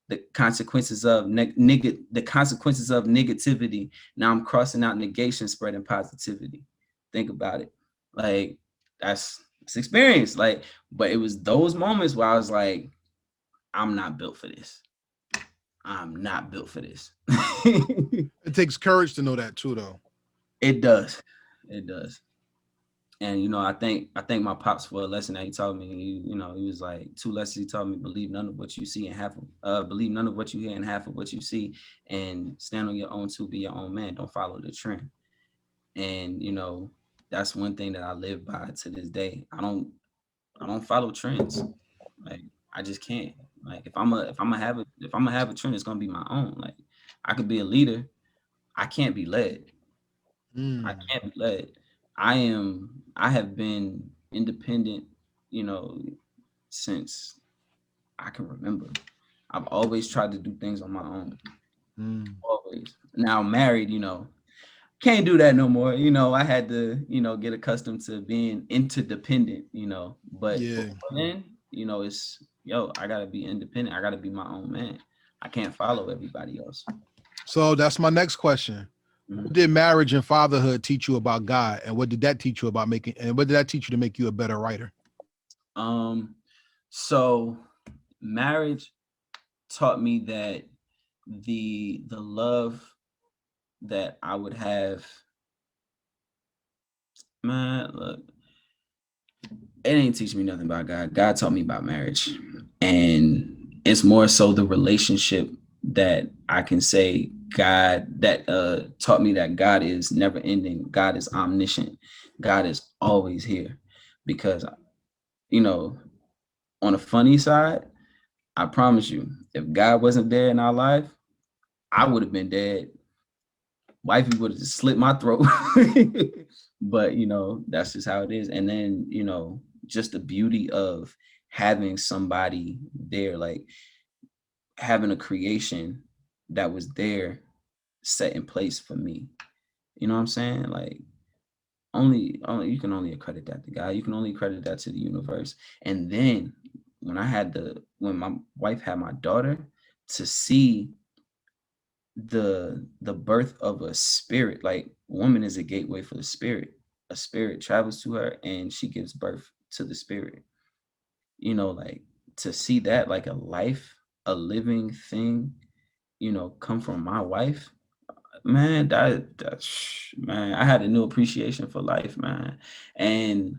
the consequences of the consequences of negativity. Now I'm crossing out negation, spreading positivity. Think about it. Like that's experience. Like, but it was those moments where I was like, I'm not built for this. I'm not built for this. It takes courage to know that too, though. It does. It does. And I think my pops for a lesson that he taught me. He was like 2 lessons he taught me: believe none of what you see and believe none of what you hear and half of what you see, and stand on your own to be your own man. Don't follow the trend. And that's one thing that I live by to this day. I don't follow trends. Like I just can't. Like if I'm gonna have a trend, it's gonna be my own. Like I could be a leader. I can't be led. I can't be led. I have been independent, since I can remember. I've always tried to do things on my own. Always. Now married, can't do that no more. I had to, get accustomed to being interdependent, but Yeah. then, it's I gotta be independent. I gotta be my own man. I can't follow everybody else. So that's my next question. What did marriage and fatherhood teach you about God, and what did that teach you about what did that teach you to make you a better writer? So marriage taught me that the love that I would have, man, look, it ain't teach me nothing about God. God taught me about marriage. And it's more so the relationship that I can say God that taught me that God is never ending. God is omniscient. God is always here. Because, on a funny side, I promise you, if God wasn't there in our life, I would have been dead. Wifey would have just slit my throat. But that's just how it is. And then just the beauty of having somebody there, like having a creation that was there set in place for me. You know what I'm saying? Like only you can only accredit that to God. You can only credit that to the universe. And then when my wife had my daughter, to see the birth of a spirit, like woman is a gateway for the spirit. A spirit travels to her and she gives birth to the spirit. Like to see that, like a living thing, come from my wife, man, man, I had a new appreciation for life, man. And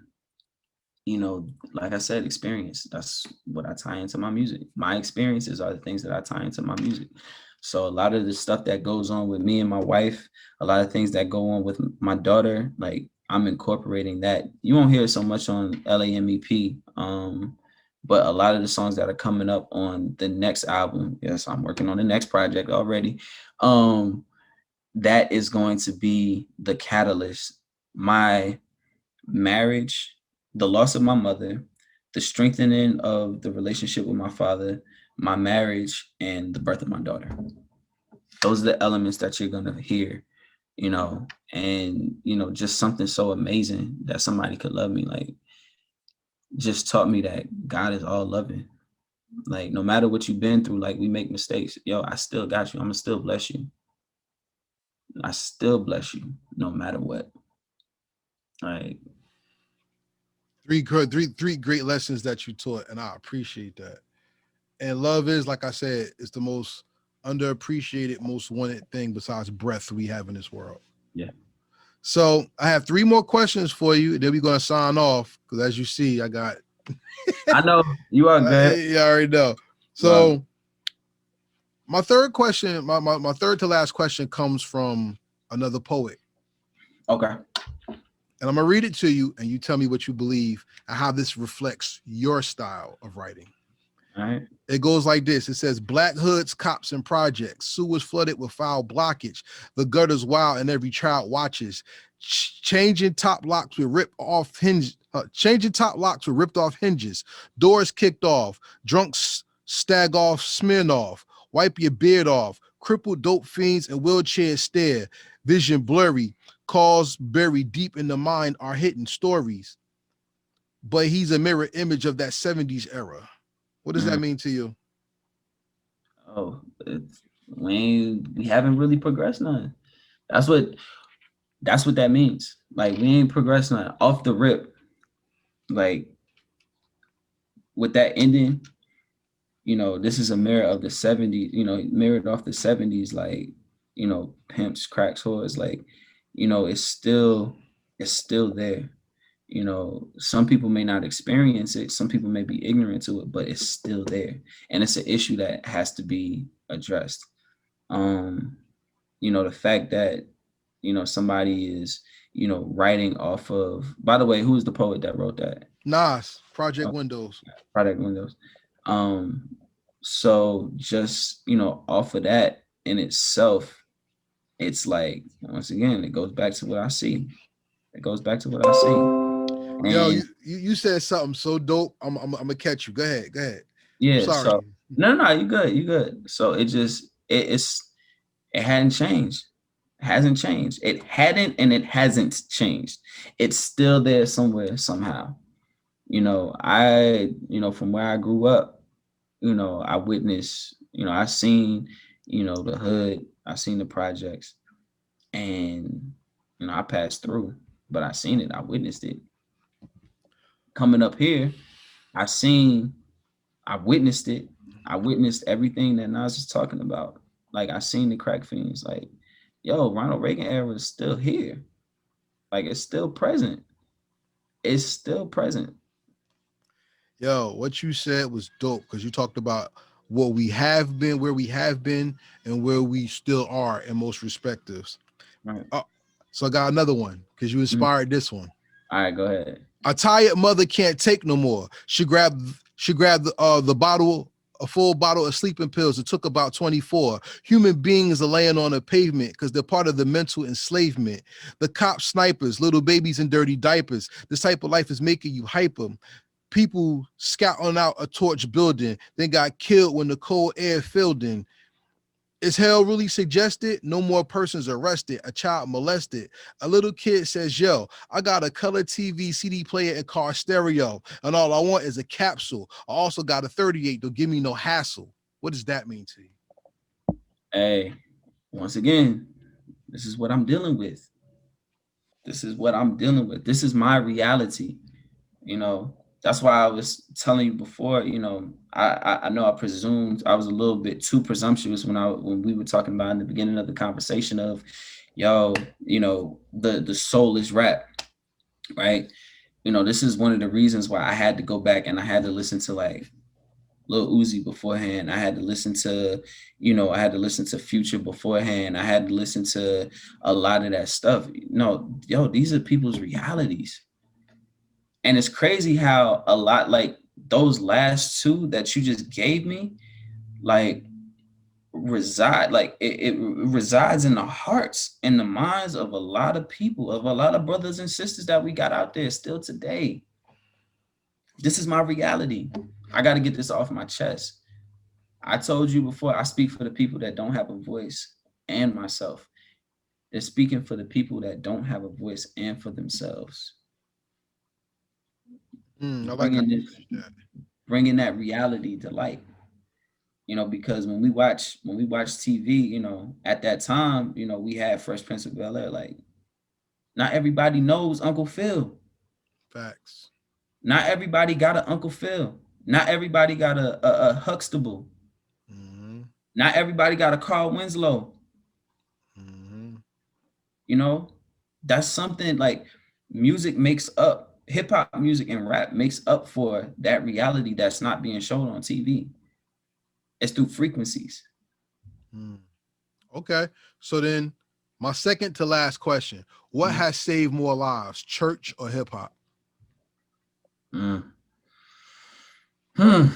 like I said, experience. That's what I tie into my music. My experiences are the things that I tie into my music. So a lot of the stuff that goes on with me and my wife, a lot of things that go on with my daughter, like I'm incorporating that. You won't hear it so much on L.A.M.E, but a lot of the songs that are coming up on the next album, yes, I'm working on the next project already. That is going to be the catalyst. My marriage, the loss of my mother, the strengthening of the relationship with my father, my marriage, and the birth of my daughter. Those are the elements that you're gonna hear, and just something so amazing that somebody could love me, like just taught me that God is all loving. Like no matter what you've been through, like we make mistakes. Yo, I still got you. I'm gonna still bless you. I still bless you no matter what. Like Three great lessons that you taught, and I appreciate that. And love is, like I said, it's the most underappreciated, most wanted thing besides breath we have in this world. Yeah. So I have 3 more questions for you. Then we're gonna sign off because, as you see, I got. I know you are good. You already know. So my third question, my third to last question, comes from another poet. Okay. And I'm gonna read it to you, and you tell me what you believe and how this reflects your style of writing. All right. It goes like this. It says, black hoods, cops, and projects. Sewers flooded with foul blockage. The gutters wild and every child watches. Changing top locks with rip off hinge. Changing top locks with ripped off hinges, doors kicked off, drunks stag off, Smirnoff, wipe your beard off, crippled dope fiends and wheelchairs stare, vision blurry, calls buried deep in the mind are hidden stories. But he's a mirror image of that 70s era. What does that Mm. mean to you? Oh, we haven't really progressed none. That's what that means. Like we ain't progressed none off the rip. Like with that ending, this is a mirror of the 70s, mirrored off the 70s, like, pimps, cracks, whores, like, it's still there. Some people may not experience it, some people may be ignorant to it, but it's still there. And it's an issue that has to be addressed. Um, the fact that, somebody is, writing off of, by the way, who's the poet that wrote that? Nas, Project Uh, Windows. Product Windows. Um, so just, off of that in itself, it's like, once again, it goes back to what I see. It goes back to what I see. Yo, And you said something so dope. I'm gonna catch you. Go ahead. Go ahead. I'm yeah, sorry. so no, you good, you good. So it hadn't changed. It hasn't changed. It hadn't and it hasn't changed. It's still there somewhere, somehow. From where I grew up, I witnessed, I seen, the hood, I seen the projects, and I passed through, but I seen it, I witnessed it. Coming up here, I seen, I witnessed it. I witnessed everything that Nas is talking about. Like I seen the crack fiends. Like, yo, Ronald Reagan era is still here. Like it's still present. It's still present. Yo, what you said was dope because you talked about what we have been, where we have been, and where we still are in most respectives. Right. So I got another one because you Mhm. inspired this one. All right, go ahead. A tired mother can't take no more. She grabbed the bottle, a full bottle of sleeping pills. It took about 24. Human beings are laying on the pavement because they're part of the mental enslavement. The cop snipers, little babies in dirty diapers. This type of life is making you hyper. People scouting out a torch building, then got killed when the cold air filled in. Is hell really suggested? No more persons arrested, a child molested. A little kid says, yo, I got a color TV, CD player, and car stereo, and all I want is a capsule. I also got a 38, don't give me no hassle. What does that mean to you? Hey, once again, this is what I'm dealing with. This is what I'm dealing with. This is my reality. That's why I was telling you before. I know I presumed I was a little bit too presumptuous when we were talking about in the beginning of the conversation of, yo, the soul is rap, right? This is one of the reasons why I had to go back and I had to listen to like Lil Uzi beforehand. I had to listen to Future beforehand. I had to listen to a lot of that stuff. No, yo, these are people's realities. And it's crazy how a lot like those last two that you just gave me, like it resides in the hearts and the minds of a lot of people, of a lot of brothers and sisters that we got out there still today. This is my reality. I got to get this off my chest. I told you before, I speak for the people that don't have a voice and myself. They're speaking for the people that don't have a voice and for themselves. I like how Bringing you it, phrased that. bringing that reality to light. Because when we watch TV, at that time, we had Fresh Prince of Bel-Air. Like, not everybody knows Uncle Phil. Facts. Not everybody got an Uncle Phil. Not everybody got a Huxtable. Mm-hmm. Not everybody got a Carl Winslow. Mm-hmm. You know, that's something like music makes up, hip hop music and rap makes up for that reality that's not being shown on TV. It's through frequencies. Mm. Okay. So then, my second to last question: what Mm. has saved more lives, church or hip hop? Mm. Hmm.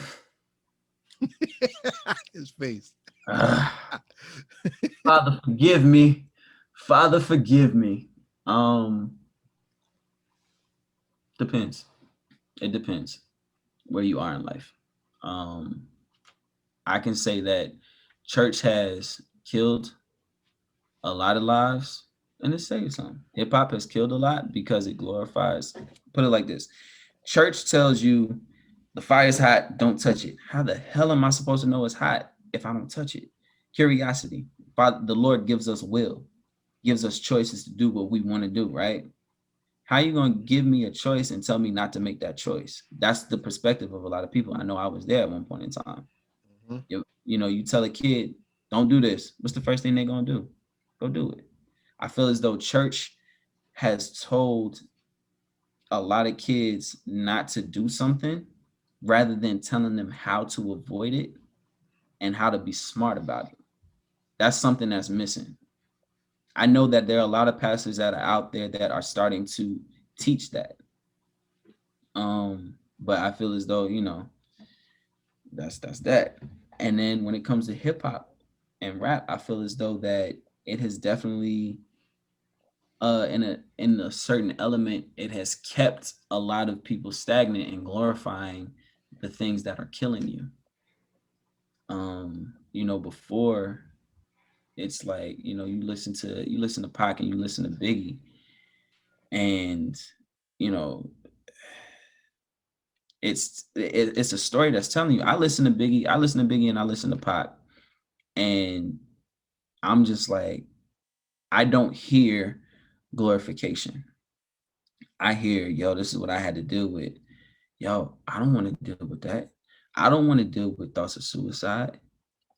His face. Father, forgive me. Father, forgive me. Um, Depends. It depends where you are in life. Um, I can say that church has killed a lot of lives, and it saves some. Hip hop has killed a lot because it glorifies. Put it like this: church tells you the fire's hot, don't touch it. How the hell am I supposed to know it's hot if I don't touch it? Curiosity. Father, the Lord gives us will, gives us choices to do what we want to do, right? How you gonna give me a choice and tell me not to make that choice? That's the perspective of a lot of people. I know I was there at one point in time. Mhm. You tell a kid, don't do this. What's the first thing they're gonna do? Go do it. I feel as though church has told a lot of kids not to do something rather than telling them how to avoid it and how to be smart about it. That's something that's missing. I know that there are a lot of pastors that are out there that are starting to teach that. But I feel as though, that's that. And then when it comes to hip hop and rap, I feel as though that it has definitely in a certain element, it has kept a lot of people stagnant and glorifying the things that are killing you. Before it's like, you listen to Pac and you listen to Biggie, and you know, it's a story that's telling you. I listen to Biggie and I listen to Pac, and I'm just like, I don't hear glorification. I hear, yo, this is what I had to deal with. Yo, I don't want to deal with that. I don't want to deal with thoughts of suicide.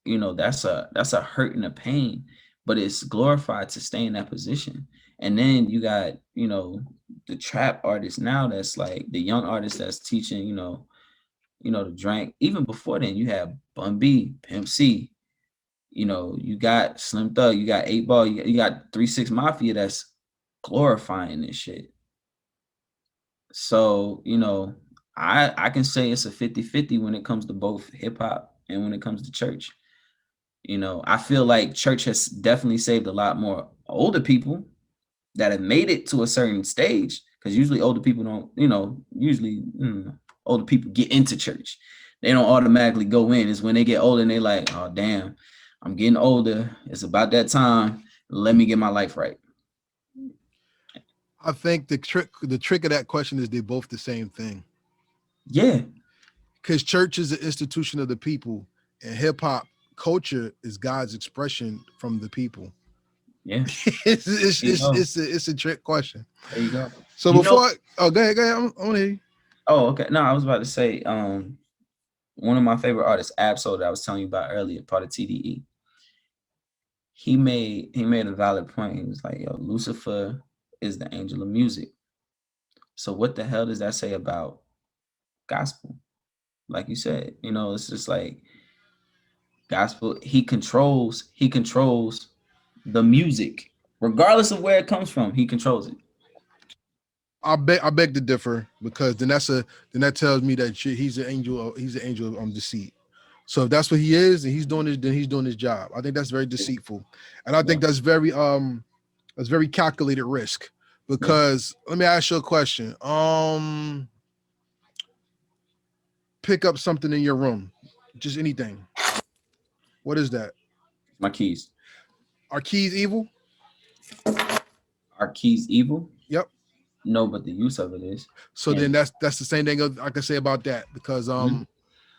That's a hurt and a pain, but it's glorified to stay in that position. And then you got, the trap artist now, that's like the young artist that's teaching, the drink. Even before then, you have Bun B, Pimp C, you got Slim Thug, you got 8 Ball, you got 3 6 Mafia that's glorifying this shit. So, I can say it's a 50-50 when it comes to both hip hop and when it comes to church. I feel like church has definitely saved a lot more older people that have made it to a certain stage, because usually older people don't, older people get into church. They don't automatically go in. It's when they get older and they like, oh damn, I'm getting older. It's about that time. Let me get my life right. I think the trick of that question is they're both the same thing. Yeah. Because church is an institution of the people, and hip hop culture is God's expression from the people. Yeah. it's, it's, There you it's, go. it's, a, it's a trick question. There you go. So You know, go ahead, go ahead. I want to hear you. oh, okay. No, I was about to say, one of my favorite artists, Absol, that I was telling you about earlier, part of TDE. He made a valid point. He was like, yo, Lucifer is the angel of music. So what the hell does that say about gospel? Like you said, it's just like gospel, he controls the music. Regardless of where it comes from, he controls it. I beg to differ, because then that tells me that he's an angel. He's an angel of deceit. So if that's what he is, and he's doing this, then he's doing his job. I think that's very deceitful, and I Yeah. think that's very calculated risk. Yeah. Because let me ask you a question. Pick up something in your room, just anything. What is that? My keys. Are keys evil? Are keys evil? Yep. No, but the use of it is. So then And that's the same thing I can say about that, because mhm,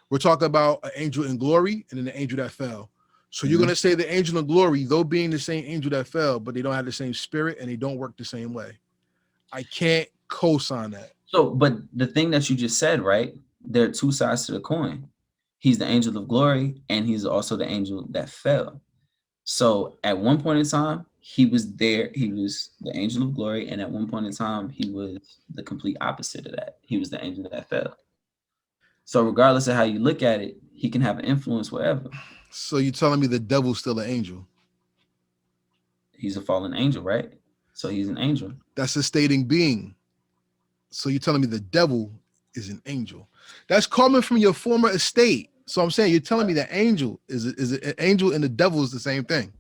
we're talking about an angel in glory and then the angel that fell. So you're mhm. gonna say the angel in glory, though being the same angel that fell, but they don't have the same spirit and they don't work the same way. I can't co-sign that. So, but the thing that you just said, right? There are two sides to the coin. He's the angel of glory, and he's also the angel that fell. So, at one point in time, he was there. He was the angel of glory, and at one point in time, he was the complete opposite of that. He was the angel that fell. So, regardless of how you look at it, he can have an influence wherever. So you're telling me the devil's still an angel? He's a fallen angel, right? So he's an angel. That's a stating being. So you're telling me the devil is an angel? That's coming from your former estate. So I'm saying you're telling me the angel is an angel and the devil is the same thing.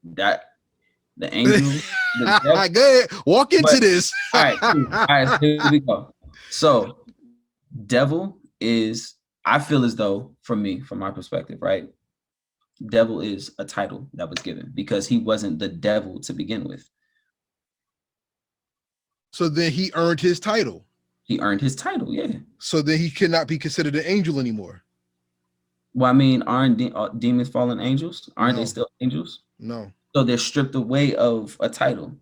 That The angel, the Go devil. ahead, walk into But this. all right, cool. All right, so here we go. So devil is, I feel as though, from me, from my perspective, right? Devil is a title that was given because he wasn't the devil to begin with. So then he earned his title. He earned his title, yeah. So then he cannot be considered an angel anymore. Well, I mean, aren't demons fallen angels? Aren't they No, still angels? no, So they're stripped away of a title.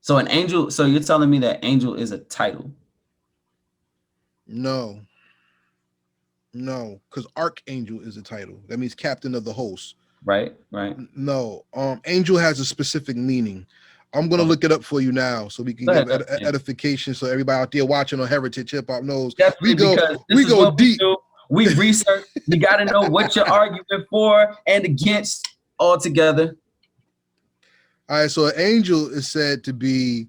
So an angel, so you're telling me that angel is a title, no, no, because archangel is a title. That means captain of the host. right? Right. No, angel has a specific meaning. I'm gonna Okay. look it up for you now, so we can Go give ahead. Yeah. edification, so everybody out there watching on Heritage Hip Hop knows Definitely, because we this is go what we deep. do. We research. We got to know what you're arguing for and against all together. All right, so an angel is said to be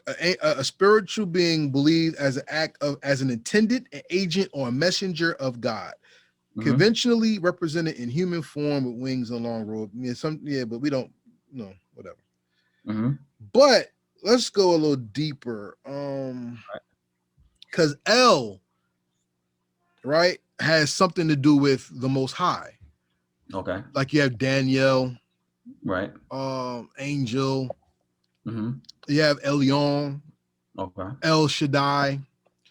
a spiritual being believed as an act of as an intended, an agent, or a messenger of God, Mm-hmm. conventionally represented in human form with wings and long robe. But we don't know, whatever. Mm-hmm. But let's go a little deeper. Because L, right, has something to do with the Most High. Okay. Like you have Danielle, Right. Angel, Mm-hmm. you have Elyon, Okay. El Shaddai.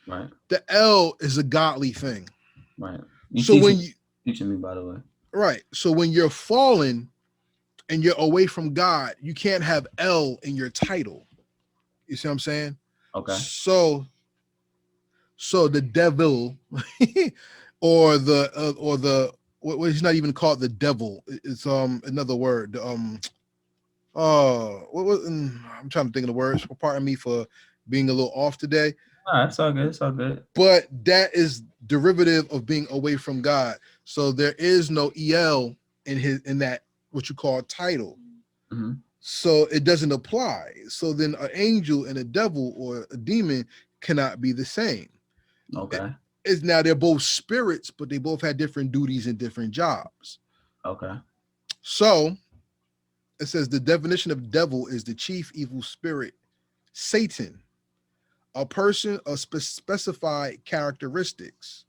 Right. The L is a godly thing. Right. You So when you teaching me, by the way. right, so when you're fallen and you're away from God, you can't have L in your title. You see what I'm saying? Okay. So the devil, or the what he's not even called the devil. It's another word. What was I'm trying to think of the words. Pardon me for being a little off today. It's all good. It's all good. But that is derivative of being away from God. So there is no el in that what you call title. Mm-hmm. So it doesn't apply. So then an angel and a devil or a demon cannot be the same. Okay. Is now they're both spirits, but they both had different duties and different jobs. Okay. So it says the definition of devil is the chief evil spirit, Satan, a person of specified characteristics.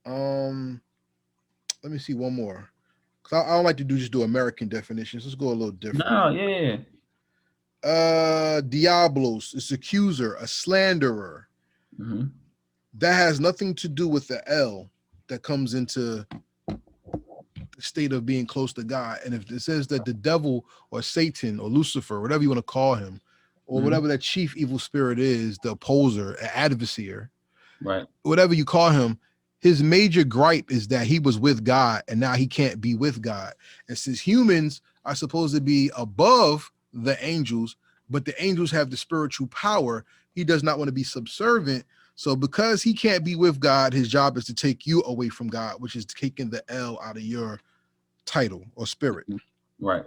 Um, Let me see one more. Cause I don't like to do American definitions. Let's go a little different. No. Yeah. Diablos is accuser, a slanderer. Mm-hmm. That has nothing to do with the L that comes into the state of being close to God. And if it says that the devil or Satan or Lucifer, whatever you want to call him, or Mm-hmm. whatever that chief evil spirit is, the opposer, adversary, Right. whatever you call him, his major gripe is that he was with God and now he can't be with God. And since humans are supposed to be above the angels, but the angels have the spiritual power, he does not want to be subservient. So because he can't be with God, his job is to take you away from God, which is taking the L out of your title or spirit. Right.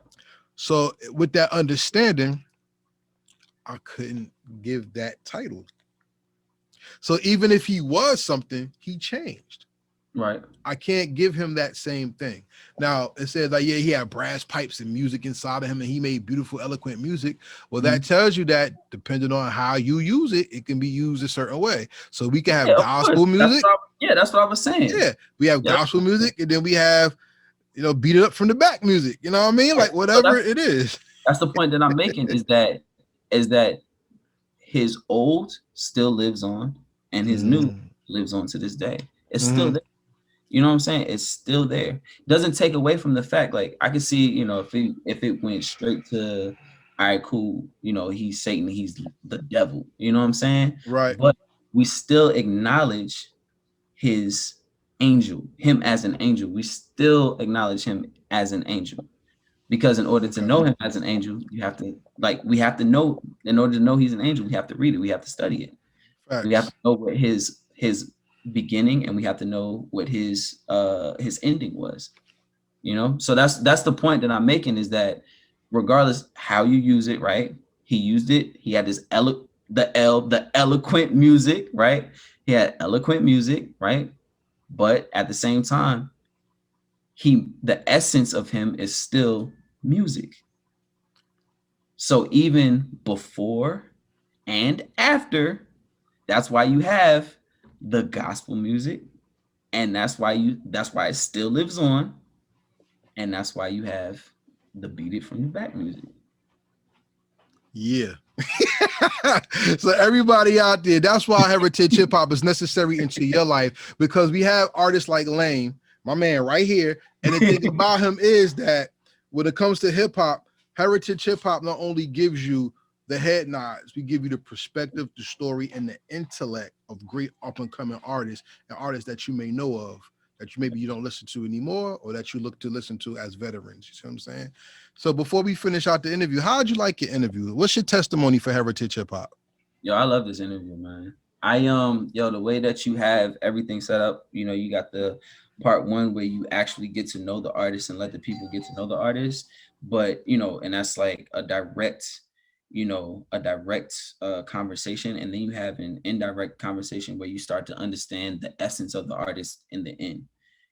So with that understanding, I couldn't give that title. So even if he was something, he changed. Right. I can't give him that same thing. Now it says like, yeah, he had brass pipes and music inside of him, and he made beautiful, eloquent music. Well, that tells you that depending on how you use it, it can be used a certain way. So we can have Yeah. Of course. gospel music. That's what I was saying. Yeah, we have Yeah. gospel music, and then we have beat it up from the back music. You know what I mean? Like So whatever it is. that's the point that I'm making is that his old still lives on and his new Mm. lives on to this day. It's still Mm-hmm. there. You know what I'm saying? It's still there. Doesn't take away from the fact, like I can see, if it went straight to, all right, cool, he's Satan, he's the devil. You know what I'm saying? Right. But we still acknowledge his him as an angel. We still acknowledge him as an angel. Because in order to Okay. know him as an angel, we have to know, in order to know he's an angel, we have to read it, we have to study it. We have to Facts. know what his beginning, and we have to know what his ending was. So that's the point that I'm making, is that regardless how you use it, right? He used it. He had the eloquent music, right? He had eloquent music, right? But at the same time, the essence of him is still music. So even before and after, that's why you have the gospel music, and that's why it still lives on, and that's why you have the beat it from the back music. Yeah. So everybody out there, that's why heritage hip hop is necessary into your life, because we have artists like L.A.M.E, my man right here. And the thing about him is that when it comes to hip hop, heritage hip hop not only gives you the head nods, we give you the perspective, the story, and the intellect of great up and coming artists and artists that you may know of, that maybe you don't listen to anymore, or that you look to listen to as veterans. You see what I'm saying? So before we finish out the interview, how'd you like your interview? What's your testimony for heritage hip hop? Yo, I love this interview, man. Yo, the way that you have everything set up, you got the part one where you actually get to know the artist and let the people get to know the artist. But, and that's like a direct conversation. And then you have an indirect conversation where you start to understand the essence of the artist in the end.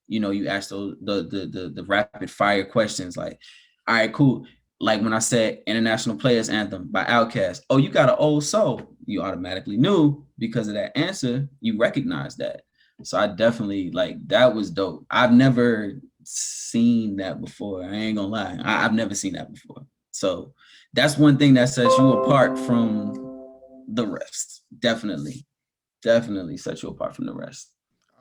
You ask the rapid fire questions like, all right, cool. Like when I said International Players Anthem by Outkast, oh, you got an old soul. You automatically knew because of that answer, you recognize that. So I definitely that was dope. I've never seen that before. I ain't gonna lie. I've never seen that before. So that's one thing that sets you apart from the rest. Definitely sets you apart from the rest.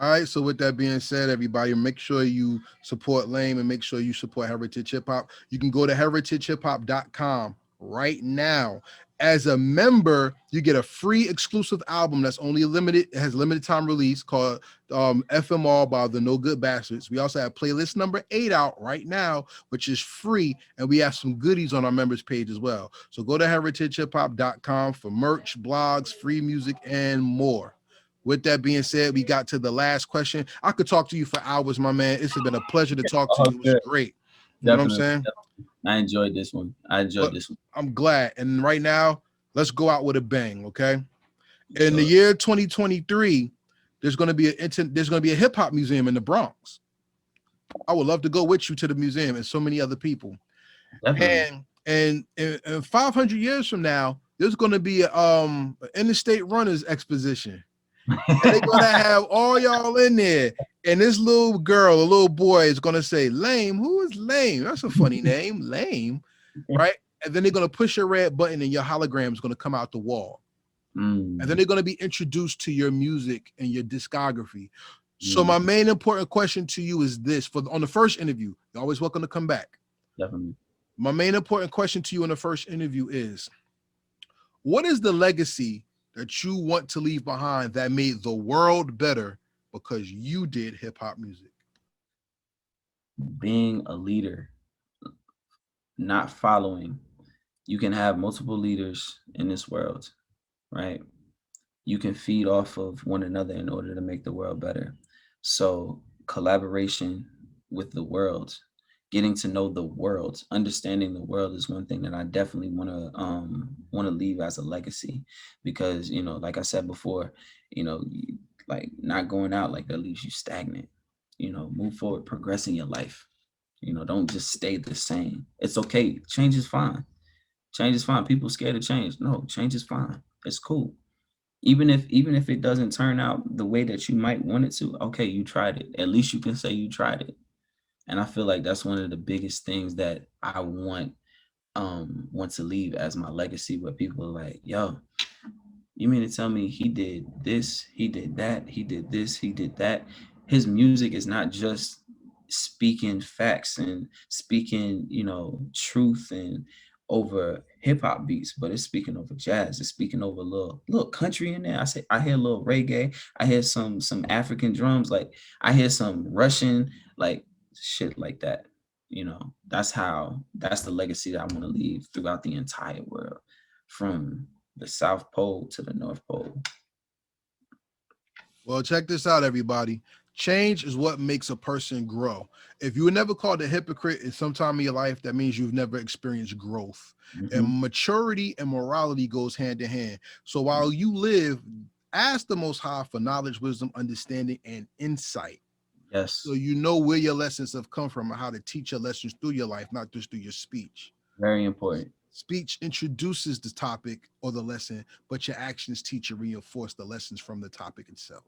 All right. So with that being said, everybody, make sure you support L.A.M.E and make sure you support Heritage Hip Hop. You can go to heritagehiphop.com right now. As a member, you get a free exclusive album that's only limited, it has limited time release, called FMR by the No Good Bastards. We also have playlist number 8 out right now, which is free, and we have some goodies on our members page as well. So go to heritagehiphop.com for merch, blogs, free music, and more. With that being said, we got to the last question. I could talk to you for hours, my man. It's been a pleasure to talk to Oh, you. It was good. great. You know what I'm Definitely. saying? I enjoyed this one. But I'm glad. And right now, let's go out with a bang, okay? In the Sure. year 2023, there's going to be a hip hop museum in the Bronx. I would love to go with you to the museum and so many other people. Definitely. And 500 years from now, there's going to be an interstate runners exposition. And they're gonna have all y'all in there. And this little girl, a little boy, is gonna say, Lame, who is Lame? That's a funny name, Lame, right? And then they're gonna push a red button and your hologram is gonna come out the wall. And then they're gonna be introduced to your music and your discography. So my main important question to you is this: on the first interview, you're always welcome to come back. Definitely. My main important question to you in the first interview is, what is the legacy that you want to leave behind that made the world better because you did hip hop music? Being a leader, not following. You can have multiple leaders in this world, right? You can feed off of one another in order to make the world better. So, collaboration with the world, getting to know the world, understanding the world is one thing that I definitely want to leave as a legacy, because like I said before, like not going out like that leaves you stagnant. Move forward, progress in your life. Don't just stay the same. It's okay. Change is fine. Change is fine. People scared of change. No, change is fine. It's cool. Even if it doesn't turn out the way that you might want it to, okay, you tried it. At least you can say you tried it. And I feel like that's one of the biggest things that I want to leave as my legacy, where people are like, yo, you mean to tell me he did this, he did that, he did this, he did that? His music is not just speaking facts and speaking, truth and over hip hop beats, but it's speaking over jazz. It's speaking over a little country in there. I hear a little reggae. I hear some African drums. Like I hear some Russian, like shit like that. That's the legacy that I want to leave throughout the entire world, from the South Pole to the North Pole. Well, check this out, everybody. Change is what makes a person grow. If you were never called a hypocrite in some time of your life, that means you've never experienced growth. Mm-hmm. And maturity and morality goes hand in hand. So while you live, ask the Most High for knowledge, wisdom, understanding, and insight. Yes. So you know where your lessons have come from and how to teach your lessons through your life, not just through your speech. Very important. Speech introduces the topic or the lesson, but your actions teach or reinforce the lessons from the topic itself.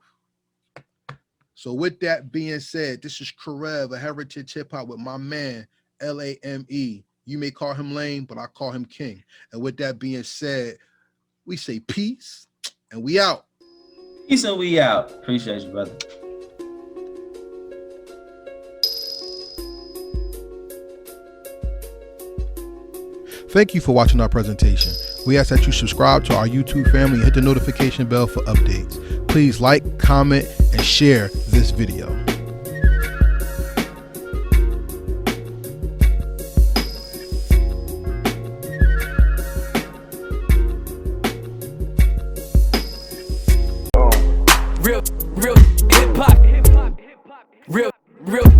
So with that being said, this is Karev, a Heritage Hip Hop with my man, L.A.M.E. You may call him Lame, but I call him King. And with that being said, we say peace and we out. Peace and we out. Appreciate you, brother. Thank you for watching our presentation. We ask that you subscribe to our YouTube family and hit the notification bell for updates. Please like, comment, and share this video. Real hip hop. Real